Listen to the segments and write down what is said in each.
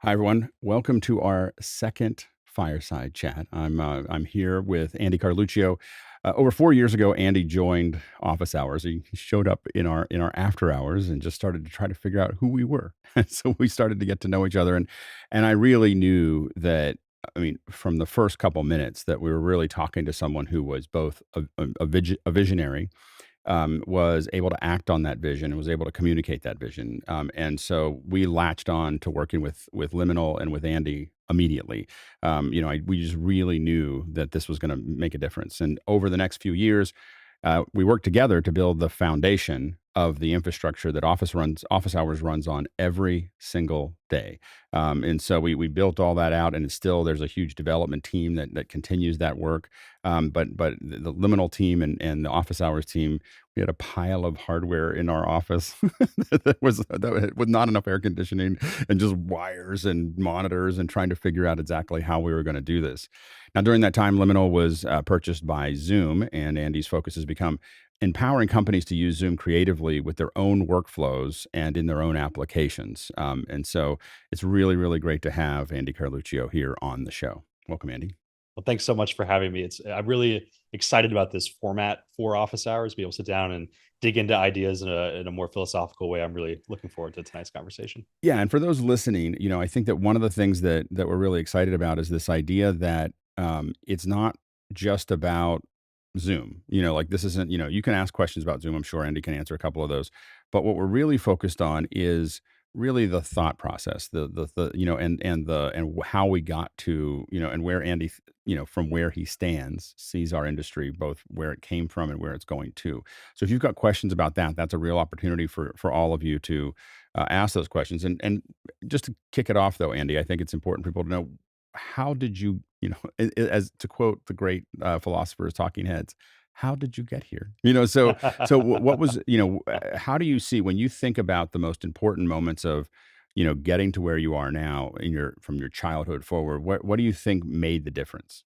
Hi, everyone. Welcome to our second Fireside chat. I'm here with Andy Carluccio. Over 4 years ago, Andy joined Office Hours. He showed up in our after hours and just started to try to figure out who we were. So we started to get to know each other, and I really knew that. I mean, from the first couple minutes, that we were really talking to someone who was both a visionary, was able to act on that vision and was able to communicate that vision. And so we latched on to working with Liminal and with Andy immediately. We just really knew that this was going to make a difference. And over the next few years, we worked together to build the foundation of the infrastructure that Office Hours runs on every single day. And so we built all that out, and there's a huge development team that continues that work. But the Liminal team and the Office Hours team, we had a pile of hardware in our office that with not enough air conditioning and just wires and monitors and trying to figure out exactly how we were going to do this. Now, during that time, Liminal was purchased by Zoom, and Andy's focus has become empowering companies to use Zoom creatively with their own workflows and in their own applications. And so it's really, really great to have Andy Carluccio here on the show. Welcome, Andy. Well, thanks so much for having me. I'm really excited about this format for office hours, be able to sit down and dig into ideas in a more philosophical way. I'm really looking forward to tonight's conversation. Yeah, and for those listening, I think that one of the things that we're really excited about is this idea that it's not just about Zoom. Like this isn't. You can ask questions about Zoom. I'm sure Andy can answer a couple of those. But what we're really focused on is really the thought process, and how we got to, and where Andy, from where he stands, sees our industry, both where it came from and where it's going to. So if you've got questions about that, that's a real opportunity for all of you to ask those questions. And just to kick it off, though, Andy, I think it's important for people to know, how did you, as to quote the great philosophers, Talking Heads, how did you get here? So what was, how do you see, when you think about the most important moments of, getting to where you are now from your childhood forward, what do you think made the difference?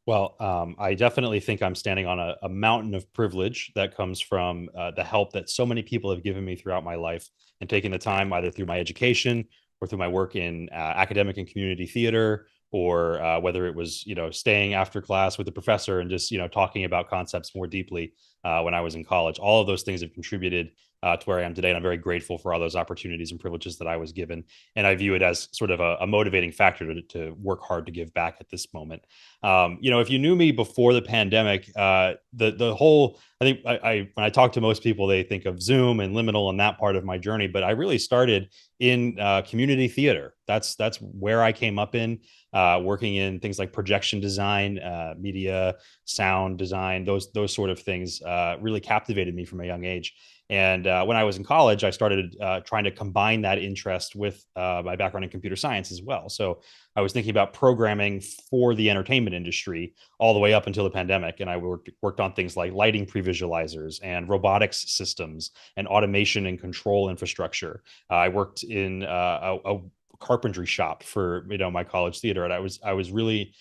Well, I definitely think I'm standing on a mountain of privilege that comes from the help that so many people have given me throughout my life and taking the time either through my education or through my work in academic and community theater, or whether it was, staying after class with the professor and just, talking about concepts more deeply when I was in college. All of those things have contributed to where I am today. And I'm very grateful for all those opportunities and privileges that I was given. And I view it as sort of a motivating factor to work hard to give back at this moment. If you knew me before the pandemic, the whole, I think I when I talk to most people, they think of Zoom and Liminal and that part of my journey, but I really started in community theater. That's where I came up in, working in things like projection design, media, sound design. Those sort of things really captivated me from a young age. And when I was in college, I started trying to combine that interest with my background in computer science as well. So I was thinking about programming for the entertainment industry all the way up until the pandemic. And I worked on things like lighting pre-visualizers and robotics systems and automation and control infrastructure. I worked in a carpentry shop for my college theater, and I was really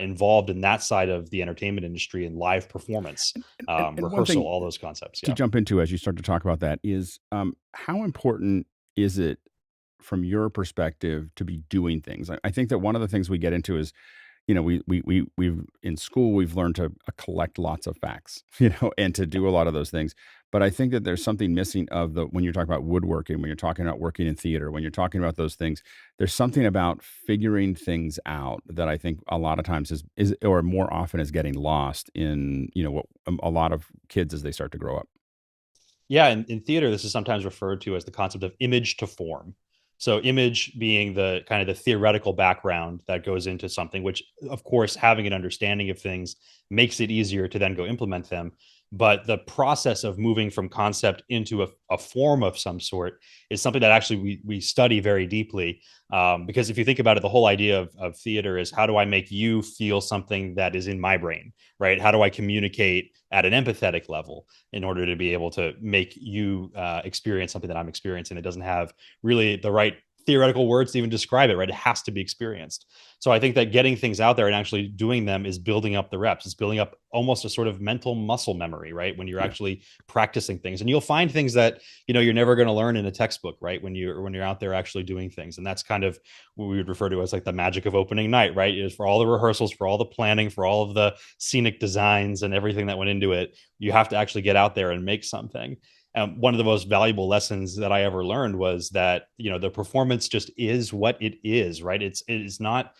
involved in that side of the entertainment industry and live performance, And one rehearsal, thing all those concepts. to Yeah. jump into as you start to talk about that is, how important is it from your perspective to be doing things? I think that one of the things we get into is, we've in school, we've learned to collect lots of facts, and to do a lot of those things. But I think that there's something missing when you're talking about woodworking, when you're talking about working in theater, when you're talking about those things, there's something about figuring things out that I think a lot of times is or more often is getting lost in, what a lot of kids as they start to grow up. Yeah, in theater, this is sometimes referred to as the concept of image to form. So, image being the kind of the theoretical background that goes into something, which, of course, having an understanding of things makes it easier to then go implement them. But the process of moving from concept into a form of some sort is something that actually we study very deeply. Because if you think about it, the whole idea of theater is, how do I make you feel something that is in my brain, right? How do I communicate at an empathetic level in order to be able to make you experience something that I'm experiencing that doesn't have really the right theoretical words to even describe it, right? It has to be experienced. So I think that getting things out there and actually doing them is building up the reps. It's building up almost a sort of mental muscle memory, right? When you're Yeah. actually practicing things, and you'll find things that you're never going to learn in a textbook, right? When you're out there actually doing things, and that's kind of what we would refer to as like the magic of opening night, right? Is for all the rehearsals, for all the planning, for all of the scenic designs and everything that went into it, you have to actually get out there and make something. One of the most valuable lessons that I ever learned was that the performance just is what it is, right? It is not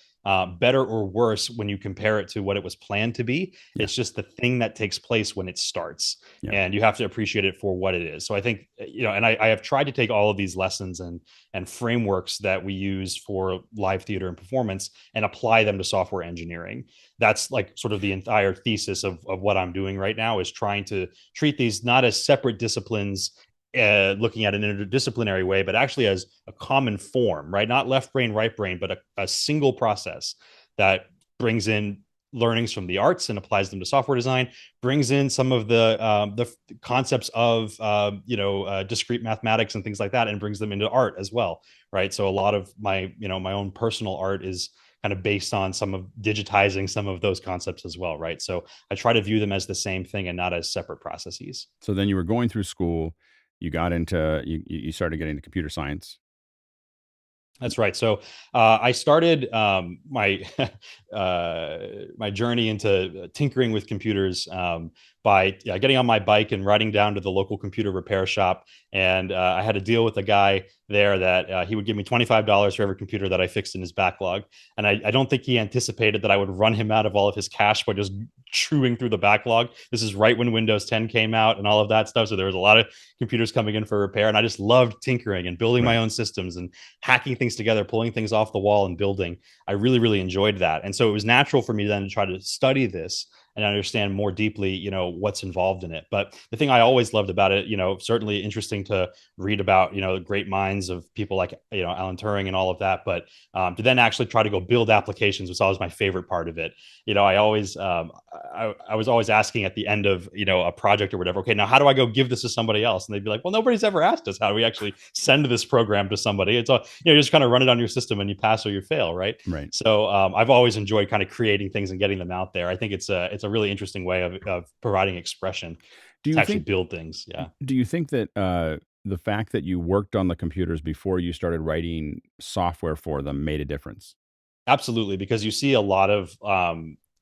better or worse when you compare it to what it was planned to be. Yeah. It's just the thing that takes place when it starts, Yeah. and you have to appreciate it for what it is. So I think and I have tried to take all of these lessons and frameworks that we use for live theater and performance and apply them to software engineering. That's like sort of the entire thesis of what I'm doing right now, is trying to treat these not as separate disciplines, looking at an interdisciplinary way, but actually as a common form, right? Not left brain, right brain, but a single process that brings in learnings from the arts and applies them to software design, brings in some of the concepts of discrete mathematics and things like that, and brings them into art as well, right? So a lot of my own personal art is kind of based on some of digitizing some of those concepts as well, right? So I try to view them as the same thing and not as separate processes. So then you were going through school, you got into you started getting into computer science. That's right. So I started my my journey into tinkering with computers by getting on my bike and riding down to the local computer repair shop. And I had a deal with a guy there that he would give me $25 for every computer that I fixed in his backlog. And I don't think he anticipated that I would run him out of all of his cash by just chewing through the backlog. This is right when Windows 10 came out and all of that stuff. So there was a lot of computers coming in for repair. And I just loved tinkering and building my Right. own systems and hacking things together, pulling things off the wall and building. I really, really enjoyed that. And so it was natural for me then to try to study this and understand more deeply, what's involved in it. But the thing I always loved about it, certainly interesting to read about, the great minds of people like, Alan Turing and all of that. But to then actually try to go build applications was always my favorite part of it. I always, I was always asking at the end of, a project or whatever, okay, now how do I go give this to somebody else? And they'd be like, well, nobody's ever asked us how do we actually send this program to somebody. It's all, you just kind of run it on your system and you pass or you fail, right? Right. So I've always enjoyed kind of creating things and getting them out there. I think it's a really interesting way of providing expression Do to you actually think build things. Yeah. do you think that the fact that you worked on the computers before you started writing software for them made a difference? Absolutely, because you see a lot of,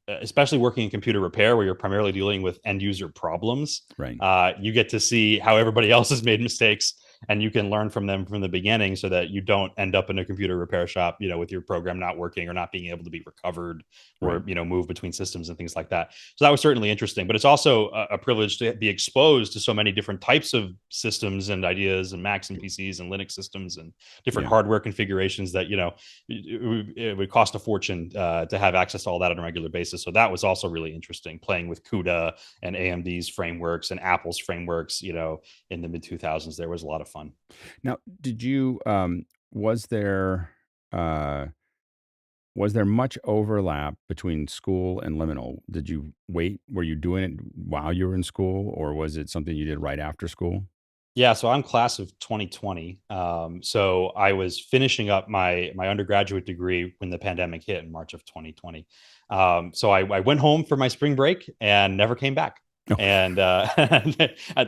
especially working in computer repair, where you're primarily dealing with end user problems. Right. You get to see how everybody else has made mistakes, and you can learn from them from the beginning, so that you don't end up in a computer repair shop, with your program not working or not being able to be recovered, Right. or move between systems and things like that. So that was certainly interesting, but it's also a privilege to be exposed to so many different types of systems and ideas, and Macs and PCs and Linux systems and different Yeah. hardware configurations that it would cost a fortune to have access to all that on a regular basis. So that was also really interesting, playing with CUDA and AMD's frameworks and Apple's frameworks. In the mid 2000s, there was a lot of fun. Now, did you uh was there much overlap between school and liminal? Did you wait? Were you doing it while you were in school, or was it something you did right after school? Yeah, so I'm class of 2020. So I was finishing up my undergraduate degree when the pandemic hit in March of 2020. So I went home for my spring break and never came back. Oh, And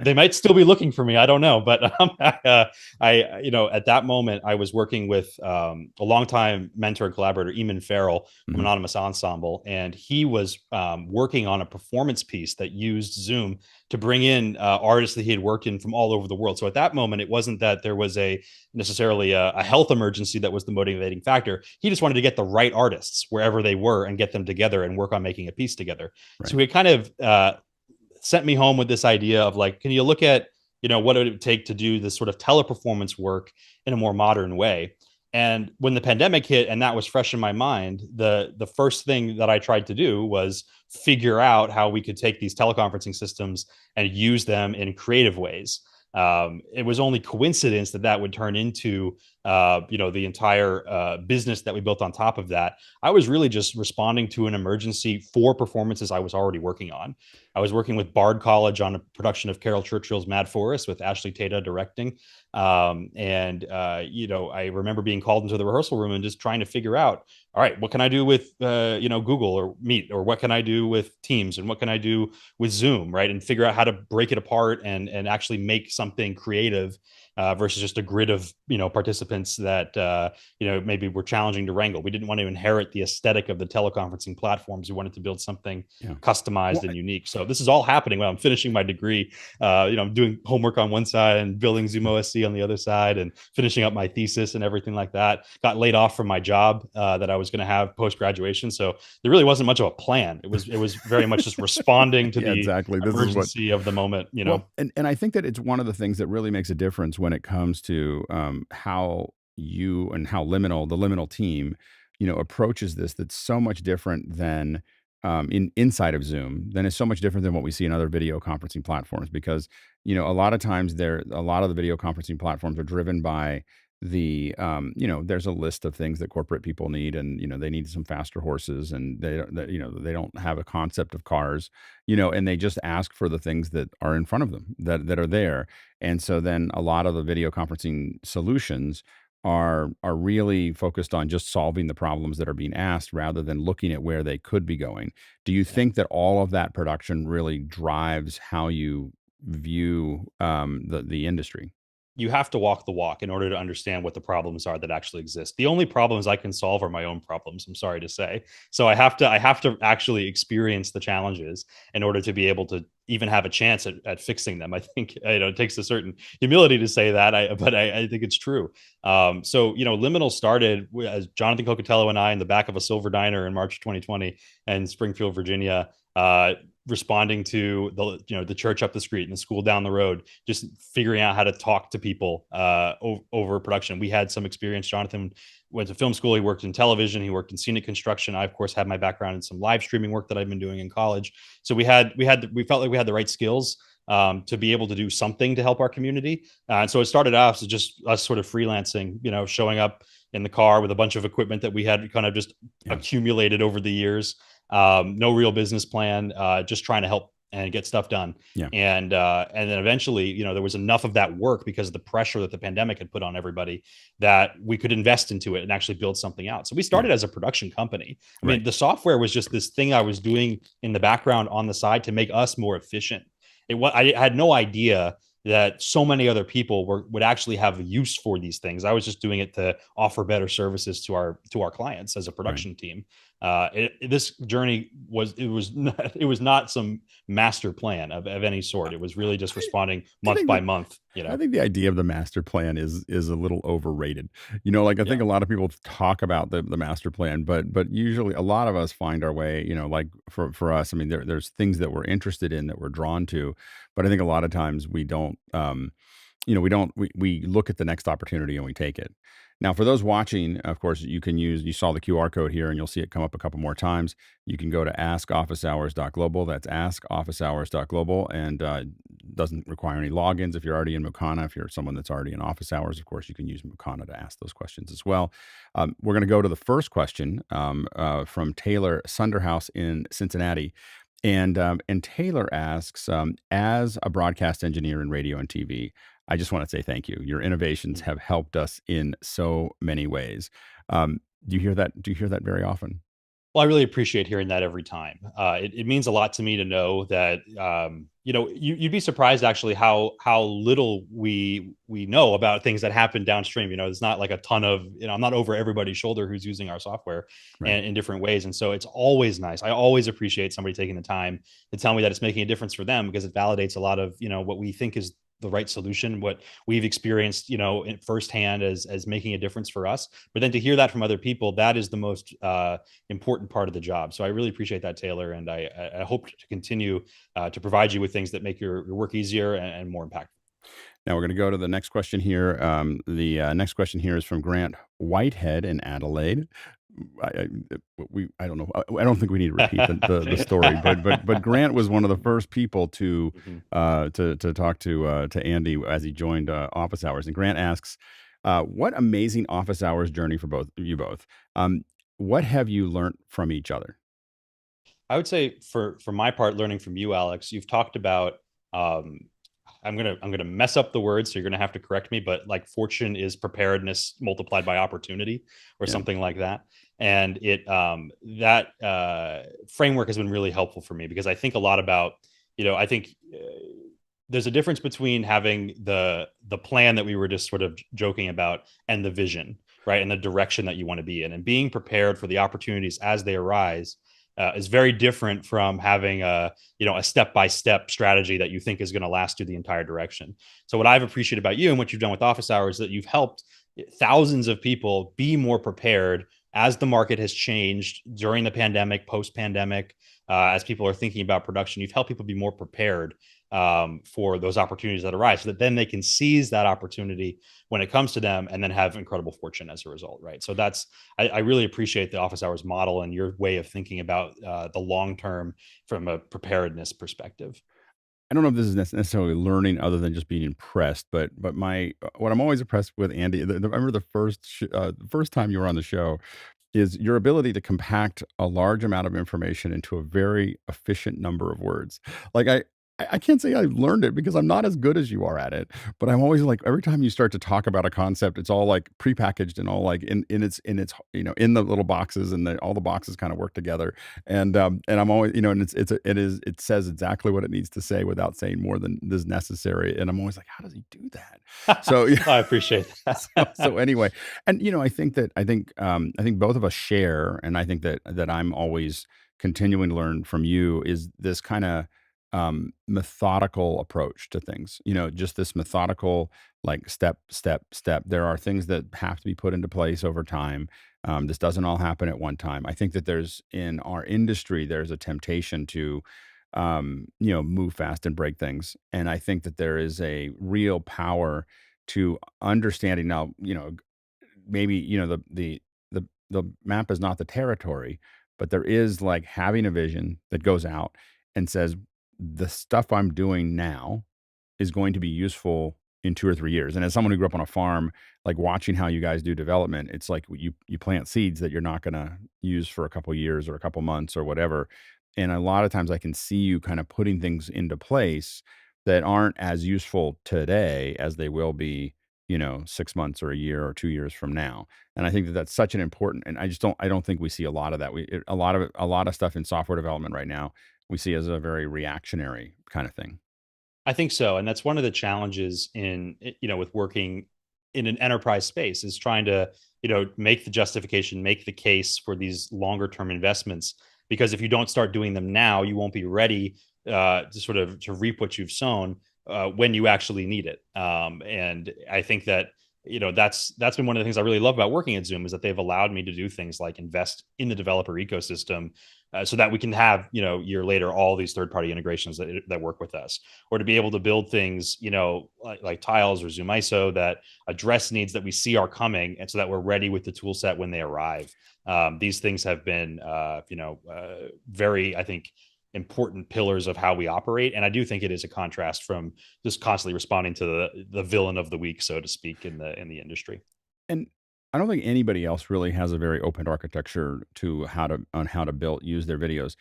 they might still be looking for me. I don't know, but at that moment I was working with a longtime mentor and collaborator, Eamon Farrell from mhm, Anonymous Ensemble, and he was working on a performance piece that used Zoom to bring in artists that he had worked in from all over the world. So at that moment, it wasn't that there was necessarily a health emergency that was the motivating factor. He just wanted to get the right artists wherever they were and get them together and work on making a piece together. So right, he kind of sent me home with this idea of like, can you look at what it would take to do this sort of teleperformance work in a more modern way? And when the pandemic hit and that was fresh in my mind, the first thing that I tried to do was figure out how we could take these teleconferencing systems and use them in creative ways. It was only coincidence that that would turn into the entire business that we built on top of that. I was really just responding to an emergency for performances I was already working on. I was working with Bard College on a production of Carol Churchill's Mad Forest with Ashley Tata directing. I remember being called into the rehearsal room and just trying to figure out, all right, what can I do with, Google or Meet, or what can I do with Teams, and what can I do with Zoom, right? And figure out how to break it apart and actually make something creative versus just a grid of participants that maybe were challenging to wrangle. We didn't want to inherit the aesthetic of the teleconferencing platforms. We wanted to build something Yeah. customized Well, and unique. So this is all happening when I'm finishing my degree. I'm doing homework on one side and building Zoom OSC on the other side, and finishing up my thesis and everything like that. Got laid off from my job that I was going to have post graduation. So there really wasn't much of a plan. It was very much just responding to yeah, the exactly. This is what. emergency of the moment. Well, and I think that it's one of the things that really makes a difference when it comes to how you and how the liminal team, approaches this. That's so much different than inside of Zoom. Then it's so much different than what we see in other video conferencing platforms, because a lot of times a lot of the video conferencing platforms are driven by there's a list of things that corporate people need, and they need some faster horses, and they don't have a concept of cars, and they just ask for the things that are in front of them, that are there. And so then a lot of the video conferencing solutions are really focused on just solving the problems that are being asked, rather than looking at where they could be going. Do you think that all of that production really drives how you view the industry? You have to walk the walk in order to understand what the problems are that actually exist. The only problems I can solve are my own problems, I'm sorry to say. So I have to actually experience the challenges in order to be able to even have a chance at fixing them. I think it takes a certain humility to say that, but I think it's true. Liminal started as Jonathan Cocatello and I in the back of a silver diner in March 2020 in Springfield, Virginia. Responding to the church up the street and the school down the road, just figuring out how to talk to people over production. We had some experience. Jonathan went to film school. He worked in television. He worked in scenic construction. I, of course, had my background in some live streaming work that I've been doing in college. So we felt like we had the right skills to be able to do something to help our community. And so it started off as just us sort of freelancing, showing up in the car with a bunch of equipment that we had kind of just accumulated over the years. No real business plan, just trying to help and get stuff done. Yeah. And then eventually, there was enough of that work because of the pressure that the pandemic had put on everybody, that we could invest into it and actually build something out. So we started as a production company. I mean, the software was just this thing I was doing in the background on the side to make us more efficient. I had no idea that so many other people would actually have use for these things. I was just doing it to offer better services to our clients as a production team. This journey was not some master plan of any sort. It was really just responding month by month. I think the idea of the master plan is a little overrated. I think a lot of people talk about the master plan, but usually a lot of us find our way. Like for us, I mean, there's things that we're interested in, that we're drawn to, but I think a lot of times we don't. We look at the next opportunity and we take it. Now, for those watching, of course, you saw the QR code here, and you'll see it come up a couple more times. You can go to askofficehours.global. That's askofficehours.global, and doesn't require any logins if you're already in Mukana. If you're someone that's already in office hours, of course, you can use Mukana to ask those questions as well. We're going to go to the first question from Taylor Sunderhouse in Cincinnati. And Taylor asks, as a broadcast engineer in radio and TV, I just want to say thank you. Your innovations have helped us in so many ways. Do you hear that? Do you hear that very often? Well, I really appreciate hearing that every time. It means a lot to me to know that you'd be surprised actually how little we know about things that happen downstream. It's not like a ton of I'm not over everybody's shoulder who's using our software in different ways, and so it's always nice. I always appreciate somebody taking the time to tell me that it's making a difference for them, because it validates a lot of what we think is the right solution, what we've experienced, firsthand as making a difference for us. But then to hear that from other people, that is the most important part of the job. So I really appreciate that, Taylor. And I hope to continue to provide you with things that make your work easier and more impactful. Now we're going to go to the next question here. The next question here is from Grant Whitehead in Adelaide. I don't know. I don't think we need to repeat the story, but Grant was one of the first people to to talk to Andy as he joined Office Hours. And Grant asks, What amazing office hours journey for both you both. Um, what have you learned from each other? I would say for my part, learning from you, Alex, you've talked about um, I'm gonna mess up the word, so you're gonna have to correct me, but like fortune is preparedness multiplied by opportunity or Yeah. something like that. And it that framework has been really helpful for me because I think a lot about, I think there's a difference between having the plan that we were just sort of joking about and the vision, right? And the direction that you want to be in, and being prepared for the opportunities as they arise is very different from having a step-by-step strategy that you think is going to last you the entire direction. So what I've appreciated about you and what you've done with office hours is that you've helped thousands of people be more prepared as the market has changed during the pandemic, post-pandemic, as people are thinking about production. You've helped people be more prepared for those opportunities that arise, so that then they can seize that opportunity when it comes to them, and then have incredible fortune as a result, right? So I really appreciate the office hours model and your way of thinking about the long term from a preparedness perspective. I don't know if this is necessarily learning other than just being impressed, but my what I'm always impressed with, Andy. I remember the first time you were on the show, is your ability to compact a large amount of information into a very efficient number of words. Like I can't say I've learned it because I'm not as good as you are at it, but I'm always like every time you start to talk about a concept, it's all like prepackaged and all like in its in the little boxes, and all the boxes kind of work together. And I'm always and it says exactly what it needs to say without saying more than is necessary. And I'm always like, how does he do that? So I appreciate so that. anyway, and I think both of us share, and I think that I'm always continuing to learn from you is this kind of methodical approach to things. Just this methodical, like step, step, step. There are things that have to be put into place over time. This doesn't all happen at one time. I think that there's in our industry there's a temptation to move fast and break things, and I think that there is a real power to understanding now, maybe, the map is not the territory, but there is like having a vision that goes out and says, the stuff I'm doing now is going to be useful in 2 or 3 years. And as someone who grew up on a farm, like watching how you guys do development, it's like you plant seeds that you're not gonna use for a couple years or a couple months or whatever. And a lot of times I can see you kind of putting things into place that aren't as useful today as they will be, 6 months or a year or 2 years from now. And I think that that's such an important, and I don't think we see a lot of that. A lot of stuff in software development right now we see as a very reactionary kind of thing. I think so, and that's one of the challenges with working in an enterprise space is trying to, make the justification, make the case for these longer term investments. Because if you don't start doing them now, you won't be ready to sort of to reap what you've sown when you actually need it. And I think that that's been one of the things I really love about working at Zoom is that they've allowed me to do things like invest in the developer ecosystem so that we can have year later all these third party integrations that work with us, or to be able to build things like tiles or Zoom ISO that address needs that we see are coming, and so that we're ready with the tool set when they arrive. These things have been very, I think, important pillars of how we operate, and I do think it is a contrast from just constantly responding to the villain of the week, so to speak, in the industry. And I don't think anybody else really has a very open architecture to how to build use their videos.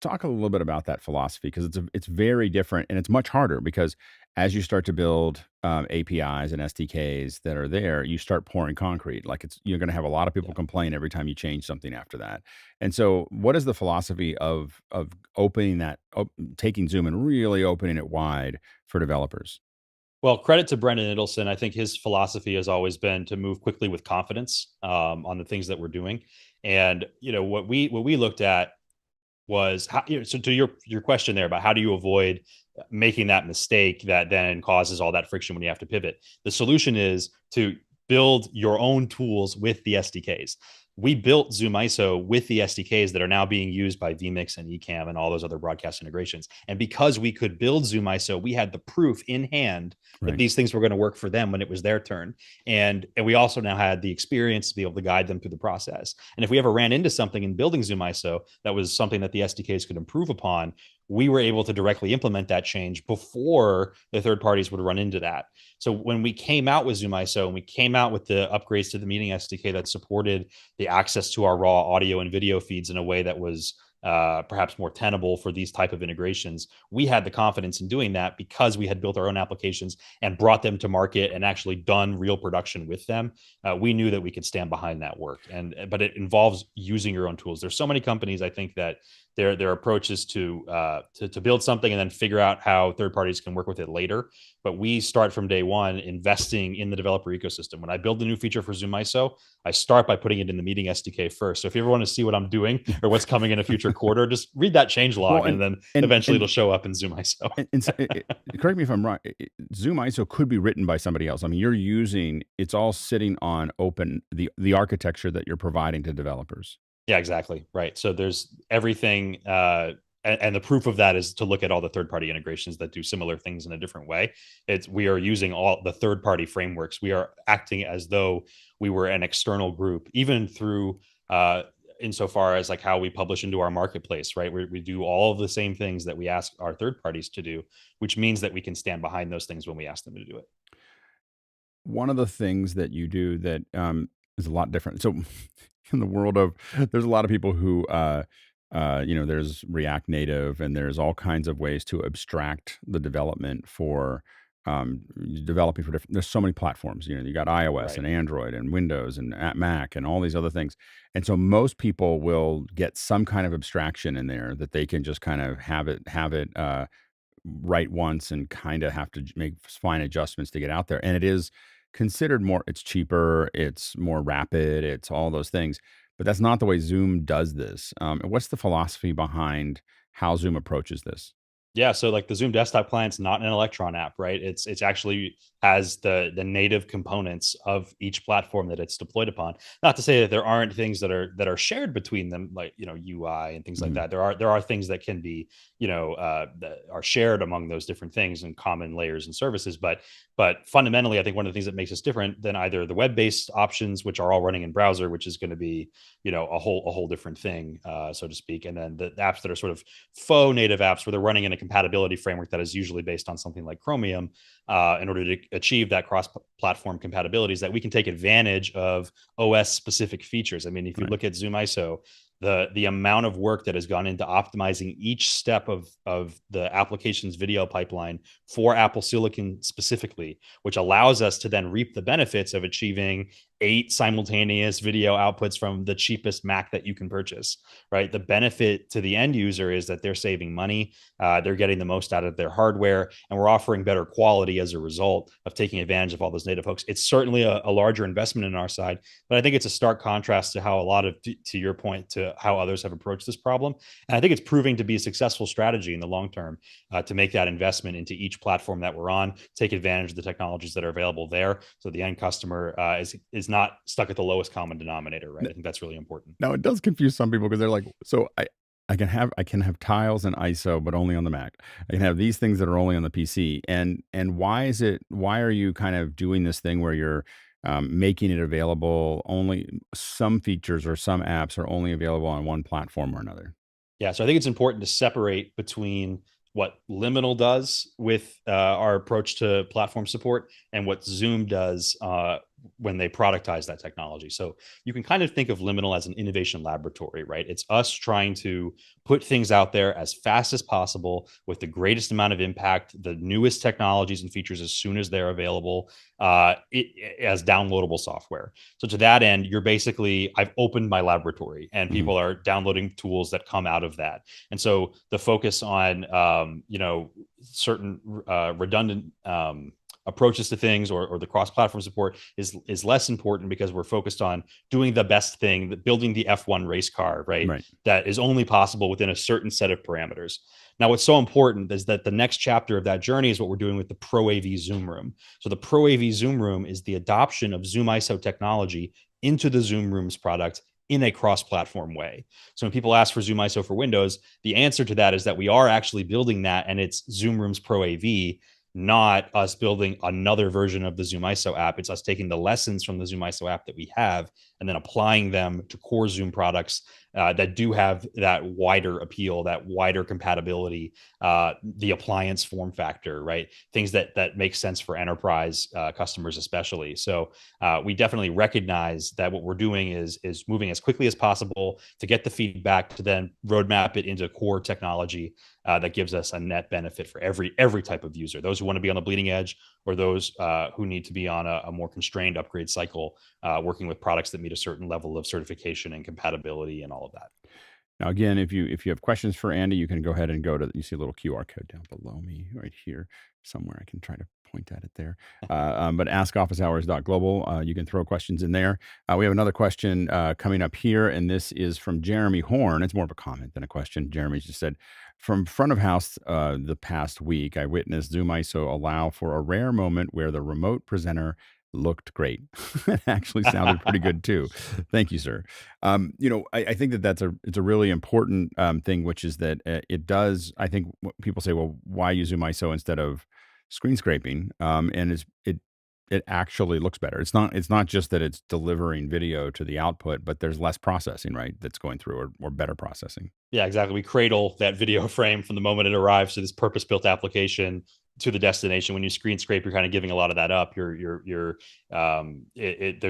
Talk a little bit about that philosophy because it's very different and it's much harder because as you start to build APIs and SDKs that are there, you start pouring concrete. Like you're going to have a lot of people Yeah. complain every time you change something after that. And so, what is the philosophy of opening taking Zoom and really opening it wide for developers? Well, credit to Brendan Idelson. I think his philosophy has always been to move quickly with confidence on the things that we're doing. And what we looked at was how, so to your question there about how do you avoid making that mistake that then causes all that friction when you have to pivot. The solution is to build your own tools with the SDKs. We built Zoom ISO with the SDKs that are now being used by vMix and Ecamm and all those other broadcast integrations. And because we could build Zoom ISO, we had the proof in hand that Right. these things were going to work for them when it was their turn. And we also now had the experience to be able to guide them through the process. And if we ever ran into something in building Zoom ISO that was something that the SDKs could improve upon, we were able to directly implement that change before the third parties would run into that. So when we came out with Zoom ISO and we came out with the upgrades to the meeting SDK that supported the access to our raw audio and video feeds in a way that was perhaps more tenable for these type of integrations, we had the confidence in doing that because we had built our own applications and brought them to market and actually done real production with them. We knew that we could stand behind that work. But it involves using your own tools. There's so many companies, I think, that their approach is to build something and then figure out how third parties can work with it later. But we start from day one investing in the developer ecosystem. When I build a new feature for Zoom ISO, I start by putting it in the meeting SDK first. So if you ever want to see what I'm doing or what's coming in a future quarter, just read that change Well, log, and then eventually it'll show up in Zoom ISO. correct me if I'm wrong. Zoom ISO could be written by somebody else. I mean, it's all sitting on open the architecture that you're providing to developers. Yeah, exactly. Right. So there's everything. And the proof of that is to look at all the third-party integrations that do similar things in a different way. We are using all the third-party frameworks. We are acting as though we were an external group, even through insofar as like how we publish into our marketplace, right? We do all of the same things that we ask our third parties to do, which means that we can stand behind those things when we ask them to do it. One of the things that you do that is a lot different. So, in the world of, there's a lot of people who, there's React Native, and there's all kinds of ways to abstract the development for developing for different. There's so many platforms. You got iOS Right. and Android and Windows and Mac and all these other things. And so most people will get some kind of abstraction in there that they can just kind of have it write once and kind of have to make fine adjustments to get out there. And it is considered more, it's cheaper, it's more rapid, it's all those things. But that's not the way Zoom does this. What's the philosophy behind how Zoom approaches this? Yeah, so like the Zoom desktop client's not an Electron app, right? It's actually has the native components of each platform that it's deployed upon. Not to say that there aren't things that are shared between them, like UI and things like Mhm. that. There are things that can be that are shared among those different things and common layers and services. But fundamentally, I think one of the things that makes us different than either the web-based options, which are all running in browser, which is going to be a whole different thing, so to speak, and then the apps that are sort of faux native apps where they're running in a compatibility framework that is usually based on something like Chromium, in order to achieve that cross-platform compatibility, is that we can take advantage of OS specific features. I mean, if you Right. look at Zoom ISO, the amount of work that has gone into optimizing each step of the application's video pipeline for Apple Silicon specifically, which allows us to then reap the benefits of achieving 8 simultaneous video outputs from the cheapest Mac that you can purchase, right? The benefit to the end user is that they're saving money, they're getting the most out of their hardware, and we're offering better quality as a result of taking advantage of all those native hooks. It's certainly a larger investment in our side, but I think it's a stark contrast to how a lot of, to your point, to how others have approached this problem. And I think it's proving to be a successful strategy in the long term, to make that investment into each platform that we're on, take advantage of the technologies that are available there, so the end customer is not stuck at the lowest common denominator, right? I think that's really important. Now it does confuse some people because they're like, so I can have tiles and ISO, but only on the Mac. I can have these things that are only on the PC. And why are you kind of doing this thing where you're making it available, only some features or some apps are only available on one platform or another? Yeah, so I think it's important to separate between what Liminal does with our approach to platform support and what Zoom does when they productize that technology. So you can kind of think of Liminal as an innovation laboratory, right? It's us trying to put things out there as fast as possible with the greatest amount of impact, the newest technologies and features as soon as they're available, as downloadable software. So to that end, I've opened my laboratory and Mhm. people are downloading tools that come out of that. And so the focus on, certain redundant approaches to things, or the cross-platform support is less important, because we're focused on doing the best thing, building the F1 race car, right? Right. That is only possible within a certain set of parameters. Now, what's so important is that the next chapter of that journey is what we're doing with the Pro AV Zoom Room. So the Pro AV Zoom Room is the adoption of Zoom ISO technology into the Zoom Rooms product in a cross-platform way. So when people ask for Zoom ISO for Windows, the answer to that is that we are actually building that, and it's Zoom Rooms Pro AV, not us building another version of the Zoom ISO app. It's us taking the lessons from the Zoom ISO app that we have and then applying them to core Zoom products that do have that wider appeal, that wider compatibility, the appliance form factor, right? Things that make sense for enterprise customers, especially. So we definitely recognize that what we're doing is moving as quickly as possible to get the feedback, to then roadmap it into core technology that gives us a net benefit for every type of user. Those who want to be on the bleeding edge, or those who need to be on a more constrained upgrade cycle, working with products that meet a certain level of certification and compatibility and all of that. Now, again, if you have questions for Andy, you can go ahead and go to, you see a little QR code down below me right here somewhere. I can try to point at it there. But askofficehours.global. You can throw questions in there. We have another question coming up here, and this is from Jeremy Horn. It's more of a comment than a question. Jeremy just said, from front of house the past week, I witnessed Zoom ISO allow for a rare moment where the remote presenter looked great. It actually sounded pretty good too. Thank you, sir. I think that it's a really important thing, which is that it does. I think people say, well, why use Zoom ISO instead of screen scraping? And it actually looks better. It's not just that it's delivering video to the output, but there's less processing, right? That's going through, or better processing. Yeah, exactly. We cradle that video frame from the moment it arrives to this purpose-built application to the destination. When you screen scrape, you're kind of giving a lot of that up. There's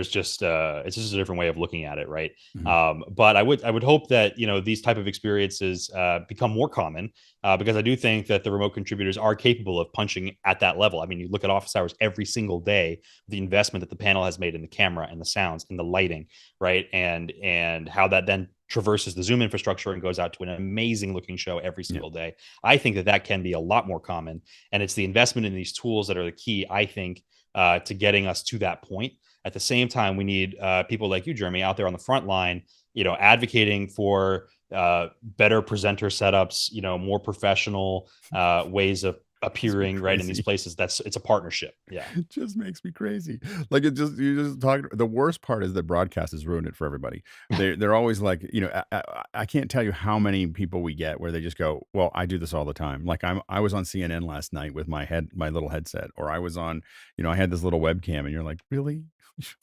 just it's just a different way of looking at it, right? Mhm. But I would hope that these type of experiences become more common, because I do think that the remote contributors are capable of punching at that level. I mean, you look at office hours every single day, the investment that the panel has made in the camera and the sounds and the lighting, right? And how that then traverses the Zoom infrastructure and goes out to an amazing looking show every Yeah. single day. I think that can be a lot more common. And it's the investment in these tools that are the key, I think, to getting us to that point. At the same time, we need people like you, Jeremy, out there on the front line, advocating for better presenter setups, more professional ways of Makes me appearing right in these crazy. places. It's a partnership. Yeah. It just makes me crazy. Like, you just talk. The worst part is that broadcast has ruined it for everybody. They're always like, I can't tell you how many people we get where they just go, well, I do this all the time. Like, I was on CNN last night with my little headset, or I was on, I had this little webcam, and you're like, really?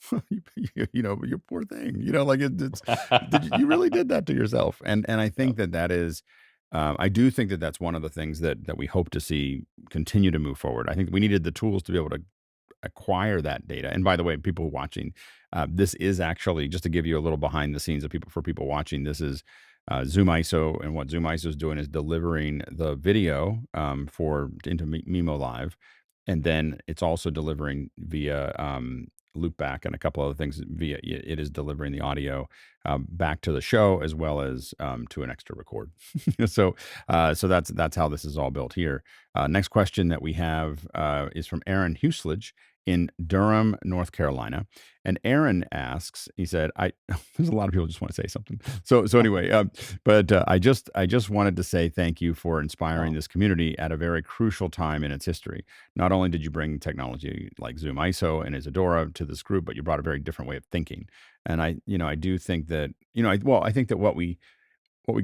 You poor thing. Like you really did that to yourself. And I think that is, I do think that that's one of the things that we hope to see continue to move forward. I think we needed the tools to be able to acquire that data. And by the way, people watching, this is actually, just to give you a little behind the scenes of people watching. This is Zoom ISO, and what Zoom ISO is doing is delivering the video into Mimo Live, and then it's also delivering via loopback and a couple other things via. It is delivering the audio back to the show, as well as to an extra record. So that's how this is all built here. Next question that we have is from Aaron Huslage in Durham, North Carolina. And Aaron asks, he said, there's a lot of people just want to say something. So anyway, but I just wanted to say thank you for inspiring Oh. this community at a very crucial time in its history. Not only did you bring technology like Zoom ISO and Isadora to this group, but you brought a very different way of thinking. And I do think that, I think that what we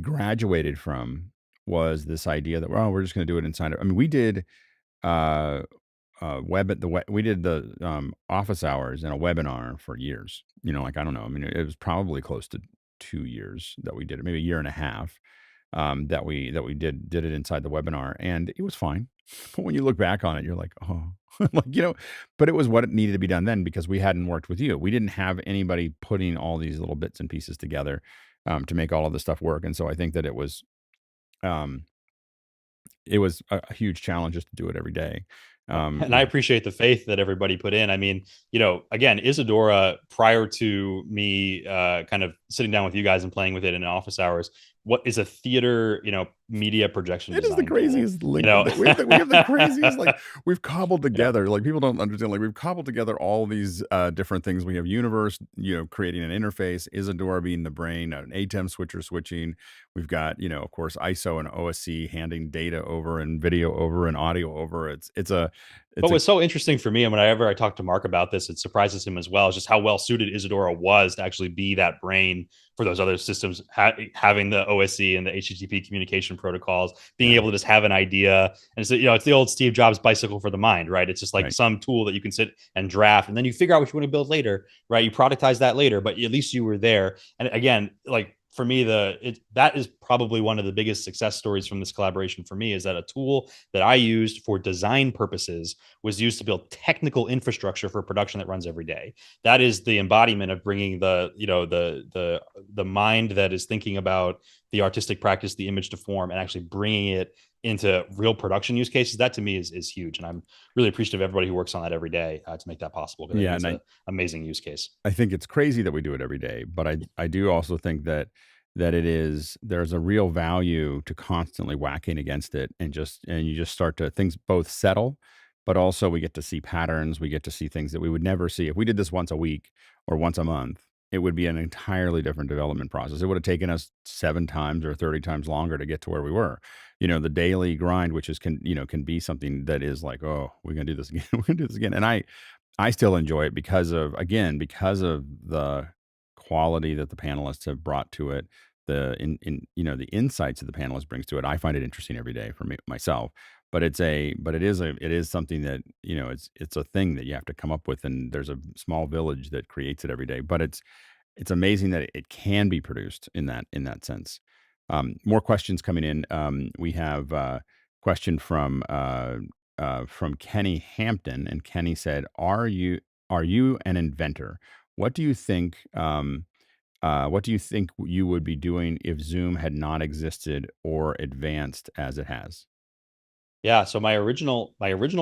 graduated from was this idea that, well, we're just going to do it inside. I mean, we did uh, we did the office hours in a webinar for years. Like, I don't know. I mean, it was probably close to 2 years that we did it, maybe a year and a half, that we did it inside the webinar, and it was fine. But when you look back on it, you're like, oh, like, but it was what it needed to be done then, because we hadn't worked with you. We didn't have anybody putting all these little bits and pieces together to make all of this stuff work. And so I think that um, it was a huge challenge just to do it every day. And I appreciate the faith that everybody put in. I mean, again, Isadora, prior to me kind of sitting down with you guys and playing with it in office hours, what is a theater, media projection It is the design tool? craziest link. We have the craziest, like, we've cobbled Yeah. together, like, people don't understand, like, we've cobbled together all these different things. We have Universe, creating an interface, Isadora being the brain, an ATEM switcher switching. We've got, of course, ISO and OSC handing data over and video over and audio over. It's a But what's so interesting for me, and whenever I talk to Mark about this, it surprises him as well, is just how well suited Isadora was to actually be that brain for those other systems, having the OSC and the HTTP communication protocols, being Yeah, able to just have an idea. And it's, it's the old Steve Jobs bicycle for the mind, right? It's just like right. some tool that you can sit and draft, and then you figure out what you want to build later, right? You productize that later, but at least you were there. And again, like, for me, that is probably one of the biggest success stories from this collaboration for me, is that a tool that I used for design purposes was used to build technical infrastructure for production that runs every day. That is the embodiment of bringing the mind that is thinking about the artistic practice, the image to form, and actually bringing it into real production use cases. That to me is huge, and I'm really appreciative of everybody who works on that every day to make that possible, because I Yeah, think it's and an amazing use case. I think it's crazy that we do it every day, but I do also think that there's a real value to constantly whacking against it, and you just start to things both settle, but also we get to see patterns, we get to see things that we would never see if we did this once a week or once a month. It would be an entirely different development process. It would have taken us 7 times or 30 times longer to get to where we were. The daily grind, which is can be something that is like, oh, we're gonna do this again, we're gonna do this again, and I still enjoy it because of, again, because of the quality that the panelists have brought to it, the insights that the panelist brings to it. I find it interesting every day for me myself. But it is something that, it's a thing that you have to come up with, and there's a small village that creates it every day. But it's amazing that it can be produced in that sense. More questions coming in. We have a question from Kenny Hampton, and Kenny said, "Are you an inventor? What do you think? What do you think you would be doing if Zoom had not existed or advanced as it has?" Yeah, so my original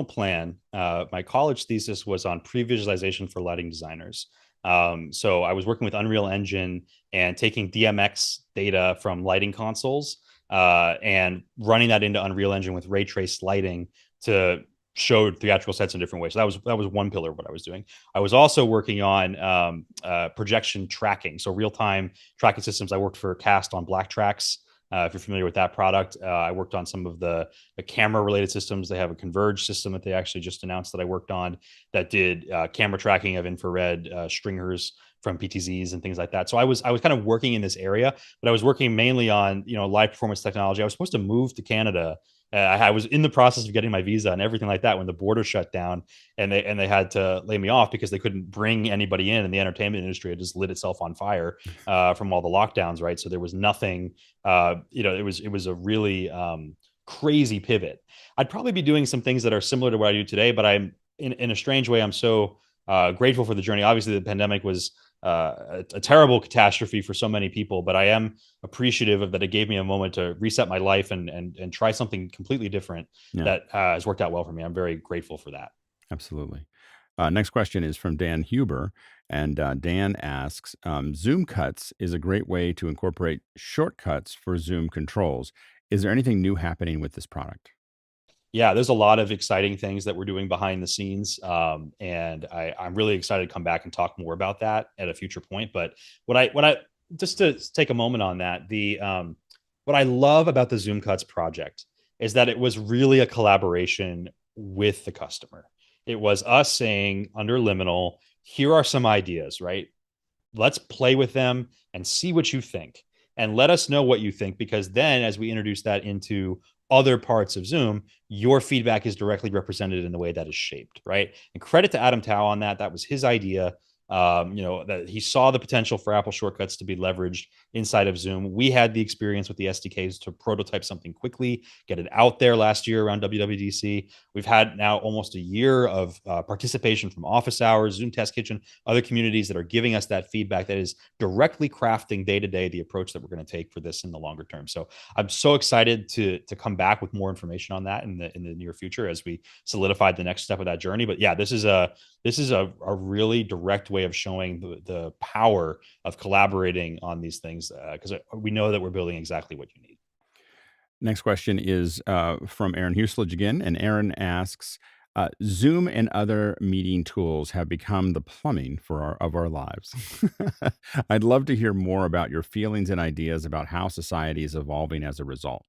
plan, my college thesis was on pre-visualization for lighting designers. So I was working with Unreal Engine and taking DMX data from lighting consoles, and running that into Unreal Engine with ray trace lighting to show theatrical sets in different ways. So that was one pillar of what I was doing. I was also working on projection tracking, so real time tracking systems. I worked for Cast on Black Tracks. If you're familiar with that product, I worked on some of the camera related systems. They have a Converge system that they actually just announced that I worked on, that did camera tracking of infrared stringers from PTZs and things like that. So I was kind of working in this area, but I was working mainly on live performance technology. I was supposed to move to Canada. I was in the process of getting my visa and everything like that when the border shut down, and they had to lay me off because they couldn't bring anybody in, and the entertainment industry had just lit itself on fire from all the lockdowns, right? So there was nothing. It was a really crazy pivot. I'd probably be doing some things that are similar to what I do today, but I'm in a strange way, I'm so grateful for the journey. Obviously, the pandemic was a terrible catastrophe for so many people, but I am appreciative of that. It gave me a moment to reset my life and try something completely different Yeah, that has worked out well for me. I'm very grateful for that. absolutely. Next question is from Dan Huber, and Dan asks, "Zoom Cuts is a great way to incorporate shortcuts for Zoom controls. Is there anything new happening with this product?" Yeah, there's a lot of exciting things that we're doing behind the scenes, and I'm really excited to come back and talk more about that at a future point. But what I just to take a moment on that, the what I love about the Zoom Cuts project is that it was really a collaboration with the customer. It was us saying under Liminal, here are some ideas, right? Let's play with them and see what you think, and let us know what you think, because then as we introduce that into other parts of Zoom, your feedback is directly represented in the way that is shaped, right? And credit to Adam Tao on that. That was his idea. That he saw the potential for Apple shortcuts to be leveraged inside of Zoom. We had the experience with the SDKs to prototype something quickly, get it out there last year around WWDC. We've had now almost a year of participation from Office Hours, Zoom Test Kitchen, other communities that are giving us that feedback that is directly crafting day to day the approach that we're going to take for this in the longer term. So I'm so excited to come back with more information on that in the near future as we solidified the next step of that journey. But yeah, this is a really direct way of showing the power of collaborating on these things, because we know that we're building exactly what you need. Next question is from Aaron Huselage again, and Aaron asks, "Zoom and other meeting tools have become the plumbing of our lives. I'd love to hear more about your feelings and ideas about how society is evolving as a result."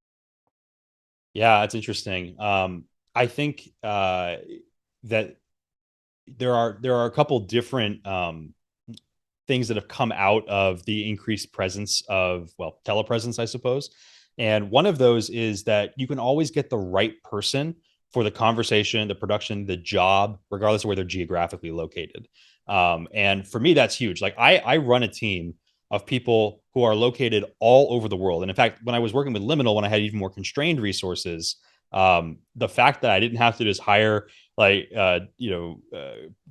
Yeah, it's interesting. I think that there are a couple different things that have come out of the increased presence of, well, telepresence, I suppose. And one of those is that you can always get the right person for the conversation, the production, the job, regardless of where they're geographically located. And for me, that's huge. Like I run a team of people who are located all over the world. And in fact, when I was working with Liminal, when I had even more constrained resources, the fact that I didn't have to just hire like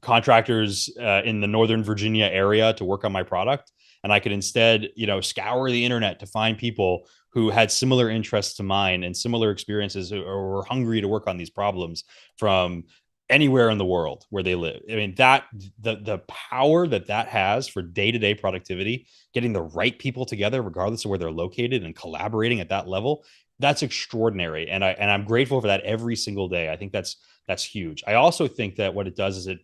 contractors in the Northern Virginia area to work on my product, and I could instead scour the internet to find people who had similar interests to mine and similar experiences, or were hungry to work on these problems from anywhere in the world where they live. I mean, that the power that has for day-to-day productivity, getting the right people together regardless of where they're located and collaborating at that level, that's extraordinary. And I'm grateful for that every single day. I think that's huge. I also think that what it does is it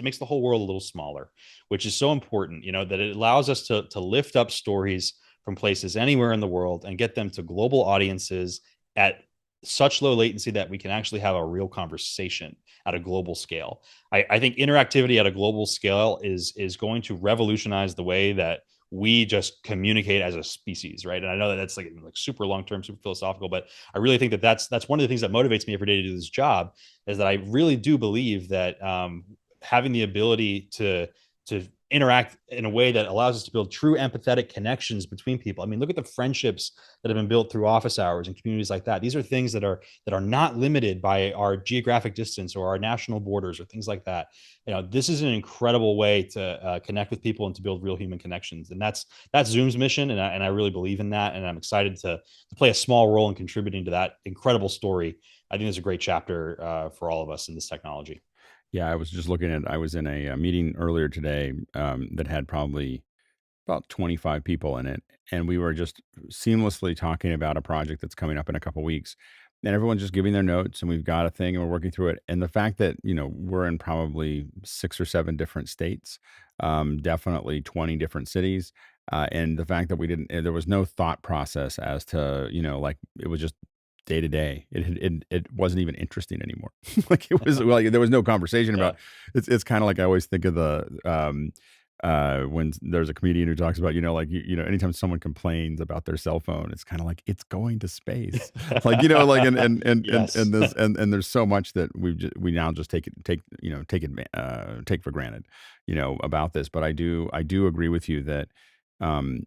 makes the whole world a little smaller, which is so important, that it allows us to lift up stories from places anywhere in the world and get them to global audiences at such low latency that we can actually have a real conversation at a global scale. I think interactivity at a global scale is going to revolutionize the way that we just communicate as a species, right? And I know that that's like super long term, super philosophical, but I really think that that's one of the things that motivates me every day to do this job, is that I really do believe that having the ability to interact in a way that allows us to build true empathetic connections between people. I mean, look at the friendships that have been built through office hours and communities like that. These are things that are not limited by our geographic distance or our national borders or things like that. This is an incredible way to connect with people and to build real human connections. And that's Zoom's mission, and I really believe in that. And I'm excited to play a small role in contributing to that incredible story. I think it's a great chapter for all of us in this technology. Yeah, I was in a meeting earlier today that had probably about 25 people in it. And we were just seamlessly talking about a project that's coming up in a couple weeks. And everyone's just giving their notes, and we've got a thing and we're working through it. And the fact that, we're in probably 6 or 7 different states, definitely 20 different cities. And the fact that there was no thought process as to, like it was just day to day. It wasn't even interesting anymore. Like it was, well, there was no conversation Yeah. about. It's kind of like I always think of the when there's a comedian who talks about, anytime someone complains about their cell phone, it's kind of like it's going to space. Like, like, Yes. and there's so much that we now just take for granted, about this. But I do agree with you that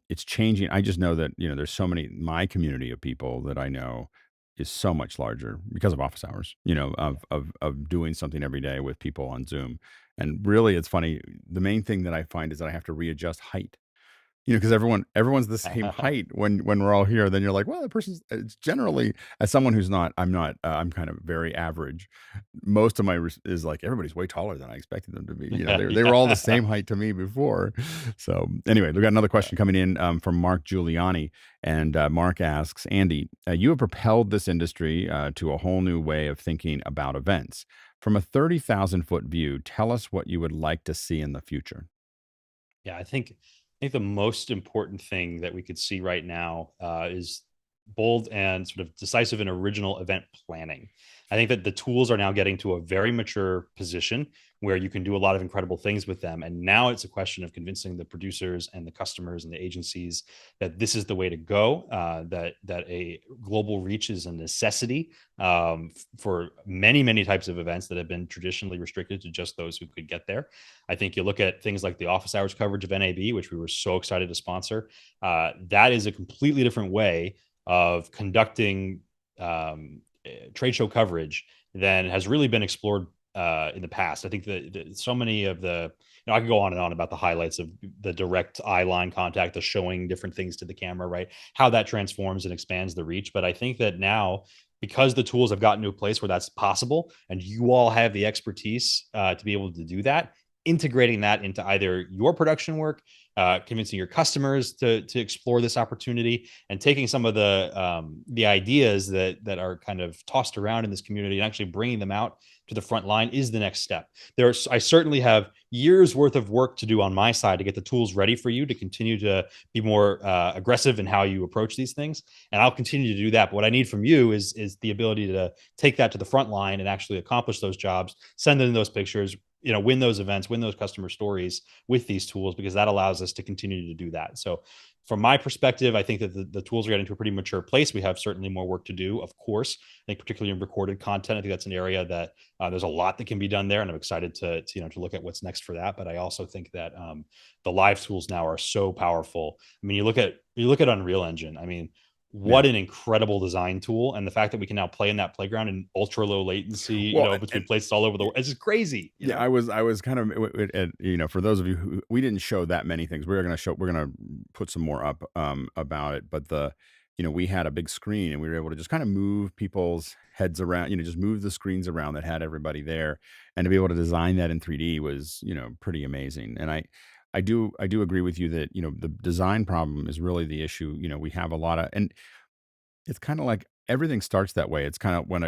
it's changing. I just know that, there's so many, my community of people that I know is so much larger because of office hours, of doing something every day with people on Zoom. And really, it's funny. The main thing that I find is that I have to readjust height. Because everyone's the same height when we're all here. Then you're like, well, that person's. It's generally, as someone who's not, I'm not. I'm kind of very average. Most of is like everybody's way taller than I expected them to be. They were all the Yeah. same height to me before. So anyway, we got another question coming in from Mark Giuliani, and Mark asks, Andy, you have propelled this industry to a whole new way of thinking about events. From a 30,000-foot view, tell us what you would like to see in the future. Yeah, I think the most important thing that we could see right now is bold and sort of decisive and original event planning. I think that the tools are now getting to a very mature position where you can do a lot of incredible things with them. And now it's a question of convincing the producers and the customers and the agencies that this is the way to go. That a global reach is a necessity for many types of events that have been traditionally restricted to just those who could get there. I think you look at things like the office hours coverage of NAB, which we were so excited to sponsor. That is a completely different way of conducting trade show coverage than has really been explored in the past. I think that so many of I could go on and on about the highlights of the direct eye line contact, the showing different things to the camera, right? How that transforms and expands the reach. But I think that now, because the tools have gotten to a place where that's possible, and you all have the expertise to be able to do that, integrating that into either your production work, convincing your customers to explore this opportunity, and taking some of the ideas that are kind of tossed around in this community and actually bringing them out to the front line is the next step. I certainly have years worth of work to do on my side to get the tools ready for you to continue to be more aggressive in how you approach these things, and I'll continue to do that. But what I need from you is the ability to take that to the front line and actually accomplish those jobs, send in those pictures, win those events, win those customer stories with these tools, because that allows us to continue to do that. So from my perspective, I think that the tools are getting to a pretty mature place. We have certainly more work to do, of course. I think particularly in recorded content, I think that's an area that there's a lot that can be done there, and I'm excited to look at what's next for that. But I also think that the live tools now are so powerful. I mean, you look at Unreal Engine. I mean, Yeah. what an incredible design tool, and the fact that we can now play in that playground in ultra low latency, Well, between places all over the world, it's just crazy. yeah, I was kind of for those of you who we didn't show that many things. We're gonna put some more up about it, but we had a big screen and we were able to just kind of move people's heads around, just move the screens around that had everybody there, and to be able to design that in 3D was pretty amazing. And I do agree with you that the design problem is really the issue. We have a lot of, and it's kinda like everything starts that way. It's kinda when